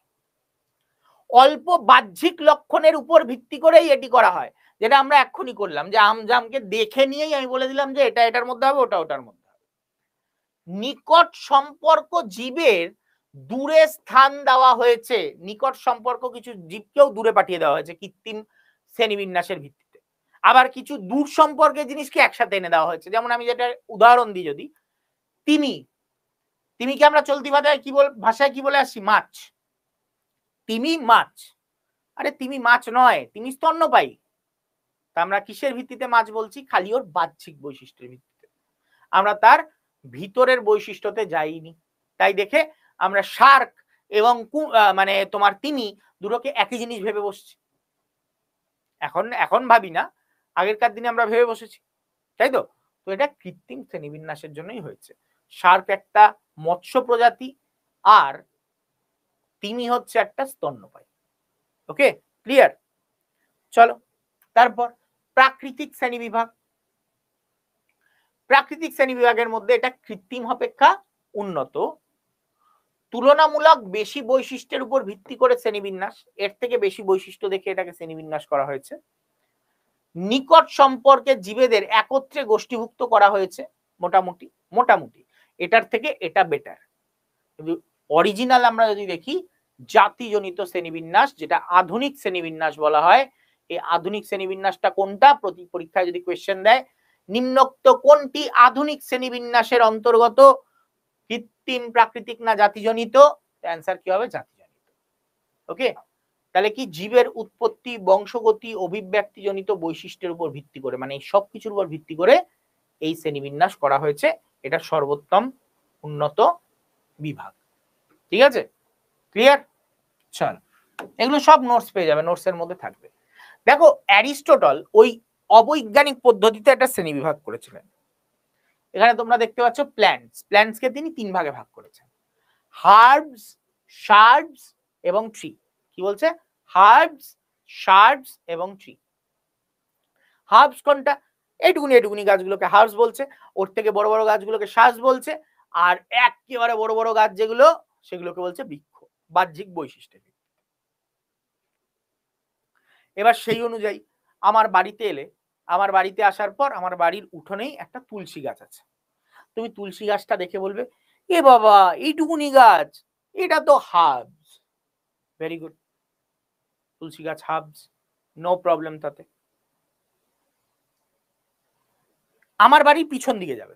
A: অল্প বাহ্যিক লক্ষণের উপর ভিত্তি করেই এটি করা হয়, যেটা আমরা এক্ষুনি করলাম, যে আম জামকে দেখে নিয়েই আমি বলে দিলাম যে এটা এটার মধ্যে হবে, ওটা ওটার মধ্যে হবে। নিকট সম্পর্ক জীবের দূরে স্থান দেওয়া হয়েছে, নিকট সম্পর্ক কিছু জীবকেও দূরে পাঠিয়ে দেওয়া হয়েছে কৃত্রিম শ্রেণীবিন্যাসের ভিত্তিতে। আবার কিছু দূর সম্পর্কের জিনিসকে একসাথে এনে দেওয়া হয়েছে। যেমন আমি যেটা উদাহরণ দিই, যদি তিমি, তিমিকে আমরা চলতি ভাষায় কি বলে আসছি? মাছ। তিমি মাছ। আরে তিমি মাছ নয়, তিমি স্তন্যপায়ী। তা আমরা কিসের ভিত্তিতে মাছ বলছি? খালি ওর বাহ্যিক বৈশিষ্ট্যের ভিত্তিতে, আমরা তার ভিতরের বৈশিষ্ট্যতে যাইনি। তাই দেখে আমরা শার্ক এবং মানে তোমার তিমি দুটোকে একই জিনিস ভেবে বসছি। এখন ভাবি না, আগেরকার দিনে আমরা ভেবে বসেছি, তাই তো? তো এটা কৃত্রিম শ্রেণীবিন্যাসের জন্যই হয়েছে। শার্ক একটা মৎস্য প্রজাতি, আর তিমি হচ্ছে একটা স্তন্যপায়ী। ওকে, ক্লিয়ার? চলো তারপর প্রাকৃতিক শ্রেণীবিভাগ। প্রাকৃতিক শ্রেণীবিভাগের মধ্যে এটা কৃত্রিম অপেক্ষা উন্নত, তুলনামূলক বেশি বৈশিষ্ট্যের উপর ভিত্তি করে শ্রেণীবিন্যাস, এর থেকে বেশি বৈশিষ্ট্য দেখে এটাকে শ্রেণীবিন্যাস করা হয়েছে। নিকট সম্পর্কে জীবেদের একত্রে গোষ্ঠীভুক্ত করা হয়েছে, মোটামুটি মোটামুটি এটার থেকে এটা বেটার। কিন্তু অরিজিনাল আমরা যদি দেখি জাতিজনিত শ্রেণীবিন্যাস, যেটা আধুনিক শ্রেণীবিন্যাস বলা হয়। এই আধুনিক শ্রেণীবিন্যাসটা কোনটা? প্রতি পরীক্ষায় যদি কোয়েশ্চেন দেয়, নিম্নোক্ত কোনটি আধুনিক শ্রেণীবিন্যাসের অন্তর্গত? কৃত্রিম, প্রাকৃতিক না জাতিজনিত? অ্যান্সার কি হবে? জাতিজনিত। ওকে, তাহলে কি জীবের উৎপত্তি, বংশগতি, অভিব্যক্তিজনিত বৈশিষ্ট্যের উপর ভিত্তি করে, মানে এই সব কিছুর উপর ভিত্তি করে এই শ্রেণীবিন্যাস করা হয়েছে। এটা সর্বোত্তম উন্নত বিভাগ, ঠিক আছে? ক্লিয়ার? চল, এগুলো সব নোটস পেয়ে যাবে, নোটসের মধ্যে থাকবে। দেখো অ্যারিস্টটল ওই অবৈজ্ঞানিক পদ্ধতিতে একটা শ্রেণী বিভাগ করেছিলেন। এখানে তোমরা দেখতে পাচ্ছ প্ল্যান্টস, প্ল্যান্টসকে তিনি 3 ভাগে ভাগ করেছেন, হার্বস, শার্বস এবং ট্রি। কি বলছে? হার্বস, শার্বস এবং ট্রি। হার্বস কোনটা? এইটুকুনি এইটুকুনি গাছগুলোকে হার্বস বলছে, ওর থেকে বড় বড় গাছগুলোকে শার্বস বলছে, আর একেবারে বড় বড় গাছ যেগুলো সেগুলোকে বলছে বৃক্ষ, বাহ্যিক বৈশিষ্ট্য। এবার সেই অনুযায়ী আমার বাড়িতে এলে, আমার বাড়িতে আসার পর আমার বাড়ির উঠোনেই একটা তুলসী গাছ আছে। তুমি তুলসী গাছটা দেখে বলবে, এ বাবা এইটুকুনি গাছ, এটা তো হার্বস। ভেরি গুড, তুলসী গাছ হার্বস, নো প্রবলেম তাতে। আমার বাড়ির পিছন দিকে যাবে,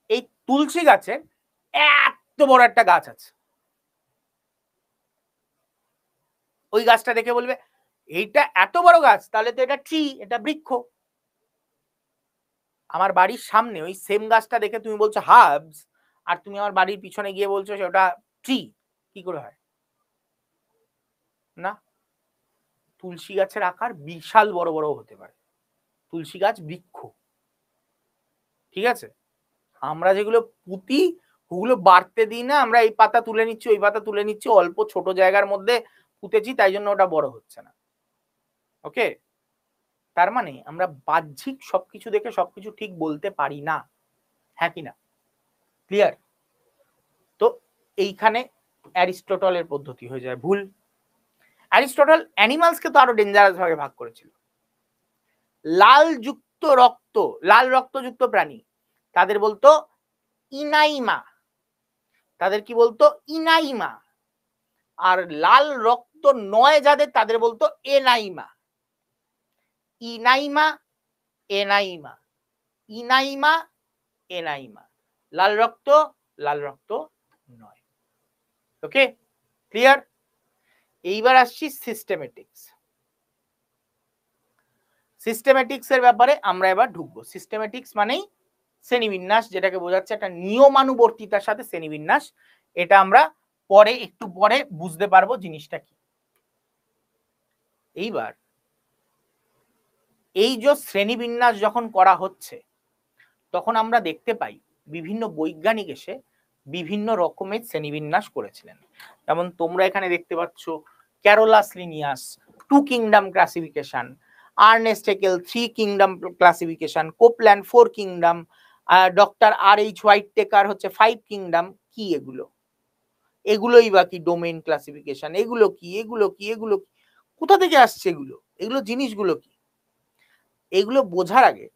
A: এই তুলসী গাছের এত বড় একটা গাছ আছে, ওই গাছটা দেখে বলবে এইটা এত বড় গাছ, তাহলে তো এটা ট্রি, এটা বৃক্ষ। আমার বাড়ির সামনে ওই সেম গাছটা দেখে তুমি বলছো হার্বস, আর তুমি আমার বাড়ির পিছনে গিয়ে বলছো সেটা ট্রি, কি করে হয়? না, তুলসী গাছের আকার বিশাল বড় বড় হতে পারে, তুলসী গাছ বৃক্ষ, ঠিক আছে? আমরা যেগুলো পুঁতি ওগুলো বাড়তে দিই না, আমরা এই পাতা তুলে নিচ্ছি ওই পাতা তুলে নিচ্ছি, অল্প ছোট জায়গার মধ্যে পুঁতেছি, তাই জন্য ওটা বড় হচ্ছে না। ওকে, তার মানে আমরা বাহ্যিক সবকিছু দেখে সবকিছু ঠিক বলতে পারি না, হ্যাঁ কি না? ক্লিয়ার? তো এইখানে অ্যারিস্টটলের পদ্ধতি হয়ে যায় ভুল। অ্যারিস্টটল অ্যানিমালসকে তো আরো ডেঞ্জারাস ভাবে ভাগ করেছিল। লাল রক্তযুক্ত প্রাণী তাদের বলতো ইনাইমা, তাদের কি বলতো? ইনাইমা। আর লাল রক্ত নয় যাদের, তাদের বলতো এনাইমা। ইনাইমা এনাইমা, ইনাইমা এনাইমা, লাল রক্ত নয়। ওকে, ক্লিয়ার? এইবার আসছি সিস্টেমেটিক্স। সিস্টেমেটিক্স এর ব্যাপারে আমরা এবার ঢুকবো। সিস্টেমেটিক্স মানেই শ্রেণীবিন্যাস, যেটাকে বোঝাচ্ছে একটা নিয়মানুবর্তিতার সাথে শ্রেণীবিন্যাস। এটা আমরা পরে একটু পরে বুঝতে পারবো জিনিসটা কি। এইবার এই যে শ্রেণীবিন্যাস যখন করা হচ্ছে, তখন আমরা দেখতে পাই বিভিন্ন বৈজ্ঞানিক এসে বিভিন্ন রকমের শ্রেণীবিন্যাস করেছিলেন। যেমন তোমরা এখানে দেখতে পাচ্ছ Carolus Linnaeus 2 kingdom classification, Ernst Haeckel 3 kingdom classification, Copeland 4 kingdom, doctor R H. Whittaker হচ্ছে 5 কিংডম। কি এগুলো? এগুলোই বাকি ডোমেইন ক্লাসিফিকেশন। এগুলো কি? কোথা থেকে আসছে এগুলো? এগুলো জিনিসগুলো কি? এগুলো বোঝার আগে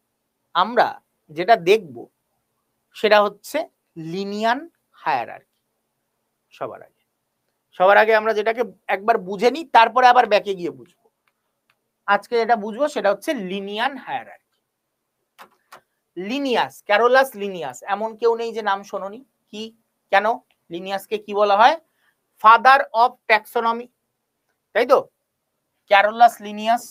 A: আমরা যেটা দেখব সেটা হচ্ছে লিনিয়ান হায়ারার্কি। সবার আগে আমরা যেটাকে একবার বুঝে নিই, তারপরে আবার ব্যাকে গিয়ে বুঝবো। আজকে যেটা বুঝবো সেটা হচ্ছে লিনিয়ান হায়ারার্কি। লিনিয়াস, ক্যারোলাস লিনিয়াস, এমন কেউ নেই যে নাম শোনোনি। কি, কেন? লিনিয়াসকে কি বলা হয়? ফাদার অফ ট্যাক্সোনমি, তাই তো? Carolus Linnaeus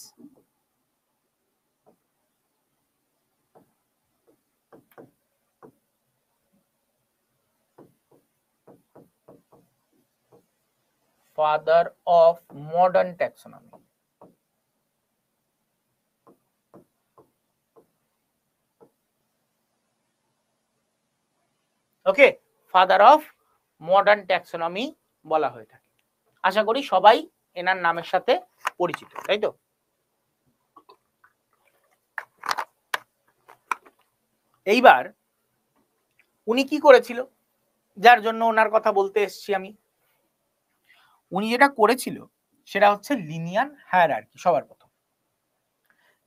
A: father of modern taxonomy. Okay, father of modern taxonomy বলা হয়ে থাকে। আশা করি সবাই এনার নামের সাথে পরিচিত, তাই তো? এইবার উনি কি করেছিল, যার জন্য ওনার কথা বলতে এসছি আমি। উনি যেটা করেছিল সেটা হচ্ছে লিনিয়ান হায়ারার্কি। সবার প্রথম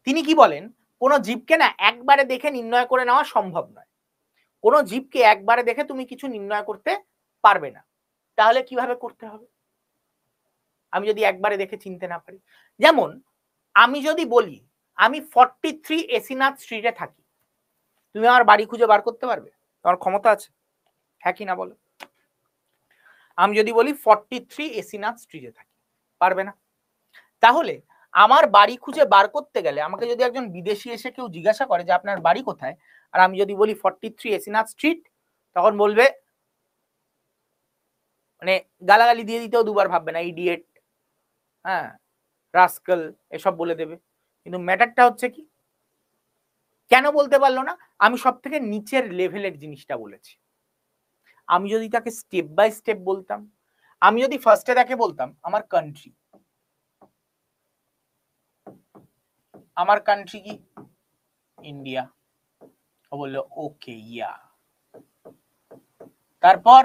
A: তিনি কি বলেন, কোন জীবকে না একবারে দেখে নির্ণয় করে নেওয়া সম্ভব নয়। কোন জীবকে একবারে দেখে তুমি কিছু নির্ণয় করতে পারবে না। তাহলে কিভাবে করতে হবে? আমি যদি একবারে দেখে চিনতে না পারি, যেমন আমি যদি বলি আমি 43 এসিনাথ স্ট্রিটে থাকি, তুমি আমার বাড়ি খুঁজে বার করতে পারবে? তোমার ক্ষমতা আছে? হ্যাঁ কি না বলো? আমি যদি বলি 43 এসিনাথ স্ট্রিটে থাকি, পারবে না। তাহলে আমার বাড়ি খুঁজে বার করতে গেলে আমাকে যদি একজন বিদেশি এসে কেউ জিজ্ঞাসা করে যে আপনার বাড়ি কোথায়, আর আমি যদি বলি 43 এসিনাথ স্ট্রিট, তখন বলবে, মানে গালাগালি দিয়ে দিতেও দুবার ভাববে না, ইডিয়েট, হ্যাঁ, রাস্কেল, এসব বলে দেবে। কিন্তু ম্যাটারটা হচ্ছে কি, কেন বলতে পারলো না? আমি সব থেকে নিচের লেভেলের জিনিসটা বলেছি। আমি যদি তাকে স্টেপ বাই স্টেপ বলতাম, আমি যদি ফার্স্টে তাকে বলতাম আমার কান্ট্রি, আমার কান্ট্রি কি? ইন্ডিয়া। ও বললো ওকে ইয়া। তারপর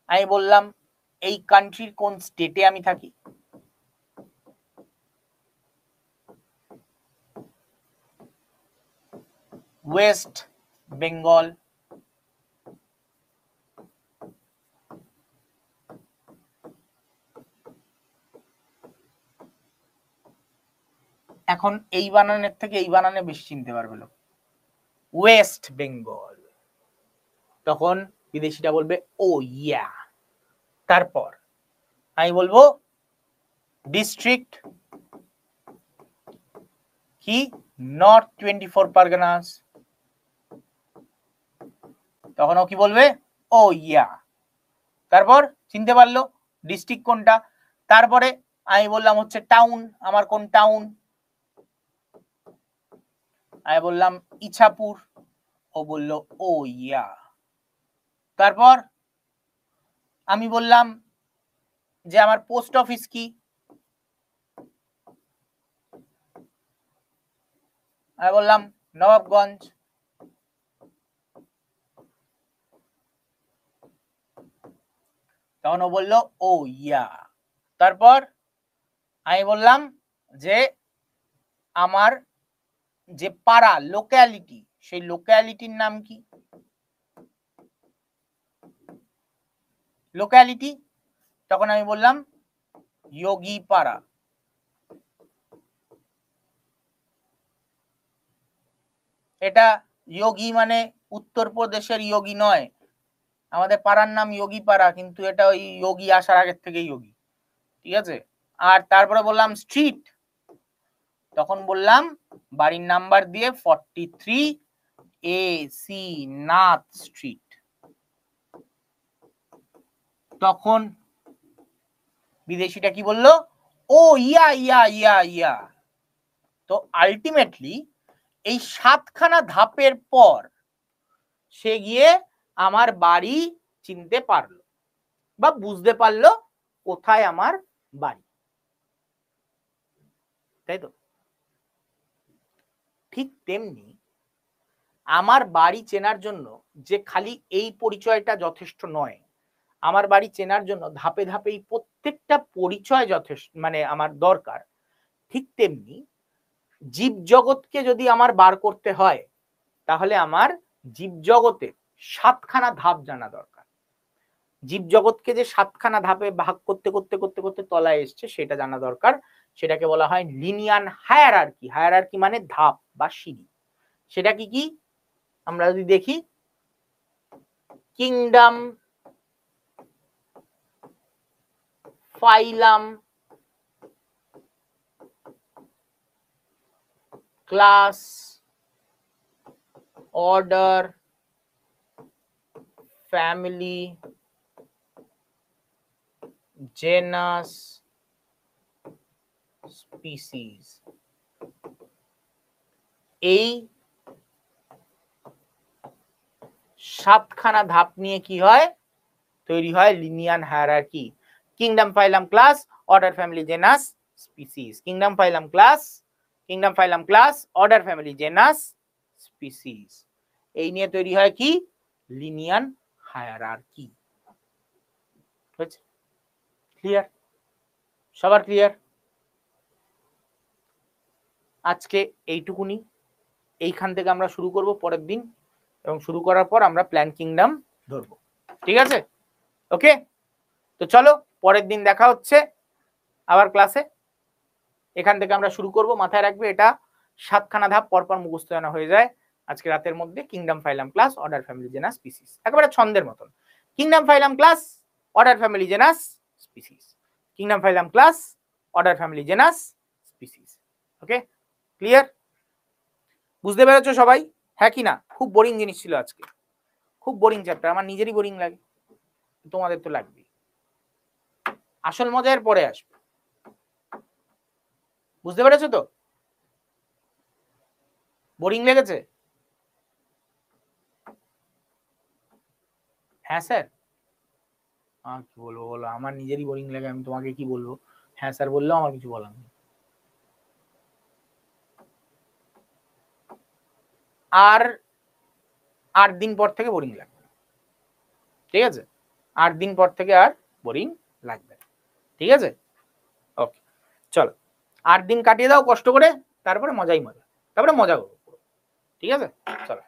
A: আমি বললাম এই কান্ট্রির কোন স্টেটে আমি থাকি, ওয়েস্ট বেঙ্গল। এখন এই বানানের থেকে এই বানানে বেশি চিনতে পারবে লোক। ওয়েস্ট বেঙ্গল, তখন বিদেশিটা বলবে ও ইয়া। তারপর আমি বলবো ডিস্ট্রিক্ট কি, নর্থ 24 পারগানাস, তখন ও কি বলবে ও ইয়া। তারপর চিনতে পারলো ডিস্ট্রিক্ট কোনটা। তারপরে আমি বললাম হচ্ছে টাউন, আমার কোন টাউন, আমি বললাম ইছাপুর, ও বলল ও ইয়া। তারপর আমি বললাম যে আমার পোস্ট অফিস কি, আমি বললাম নবাবগঞ্জ, তখন ও বলল ও ইয়া। তারপর আমি বললাম যে আমার যে পাড়া লোক্যালিটি, সেই লোক্যালিটির নাম কি, লোক্যালিটি, তখন আমি বললাম যোগী পাড়া। এটা যোগী মানে উত্তরপ্রদেশের যোগী নয়, আমাদের পাড়ার নাম যোগী পাড়া, কিন্তু এটা ওই যোগী আসার আগের থেকেই যোগী, ঠিক আছে। আর তারপরে বললাম স্ট্রিট, তখন বললাম বাড়ির নাম্বার দিয়ে 43 AC নাথ স্ট্রিট। তখন বিদেশিটা কি বললো ও ইয়া ইয়া ইয়া ইয়া। তো আলটিমেটলি এই 7খানা ধাপের পর সে গিয়ে আমার বাড়ি চিনতে পারলো বা বুঝতে পারলো কোথায় আমার বাড়ি, তাই তো। ঠিক তেমনি আমার বাড়ি চেনার জন্য যে খালি এই পরিচয়টা যথেষ্ট নয়, আমার বাড়ি চেনার জন্য ধাপে ধাপে এই প্রত্যেকটা পরিচয় যথেষ্ট মানে আমার দরকার। ঠিক তেমনি জীবজগৎকে যদি আমার বার করতে হয়, তাহলে আমার জীবজগতের 7খানা ধাপ জানা দরকার। জীবজগৎকে যে 7খানা ধাপে ভাগ করতে করতে করতে করতে তলায় এসছে সেটা জানা দরকার। সেটাকে বলা হয় লিনিয়ার হায়ারার্কি। হায়ারার্কি মানে ধাপ বা সিঁড়ি। সেটা কি কি আমরা যদি দেখি, kingdom, phylum, class, order, family, genus, species. এই 7খানা ধাপ নিয়ে কি হয়, তৈরি হয় linear hierarchy. Kingdom, phylum, class, order, family, genus, species. Kingdom, phylum, class, order, family, genus, species. এই নিয়ে তৈরি হয় কি লিনিয়ার হায়ারার্কি। হয়েছে? ক্লিয়ার? সবার ক্লিয়ার? আজকে এইটুকুনি, এইখান থেকে আমরা শুরু করব পরের দিন, এবং শুরু করার পর আমরা প্ল্যান কিংডম ধরবো, ঠিক আছে? ওকে, তো চলো পরের দিন দেখা হচ্ছে আবার ক্লাসে। এখান থেকে আমরা শুরু করব। মাথায় রাখবে এটা 7খানা ধাপ পরপর মুখস্থ জানা হয়ে যায় আজকে রাতের মধ্যে। Kingdom, phylum, class, order, family, genus, species, একেবারে ছন্দের মতন। Kingdom, phylum, class, order, family, genus, species. Kingdom, phylum, class, order, family, genus, species. Okay, clear? বুঝতে পেরেছো সবাই? হ্যাঁ কি না? খুব বোরিং জিনিস ছিল আজকে, খুব বোরিং চ্যাপ্টার, আমার নিজেরই বোরিং লাগে, তোমাদের তো লাগবেই। আসল মজার পরে আসবে, বুঝতে পেরেছো তো? বোরিং লেগেছে? হ্যাঁ স্যার, কি বলবো বলো, আমার নিজেরই বোরিং লাগে, আমি তোমাকে কি বলবো? হ্যাঁ স্যার বললেও আমার কিছু বলার নেই। আর 8 দিন পর থেকে বোরিং লাগবে, ঠিক আছে? 8 দিন পর থেকে আর বোরিং লাগবে, ঠিক আছে? ওকে, চলো 8 দিন কাটিয়ে দাও কষ্ট করে, তারপরে মজাই মজা, তারপরে মজা করবো, ঠিক আছে? চলো।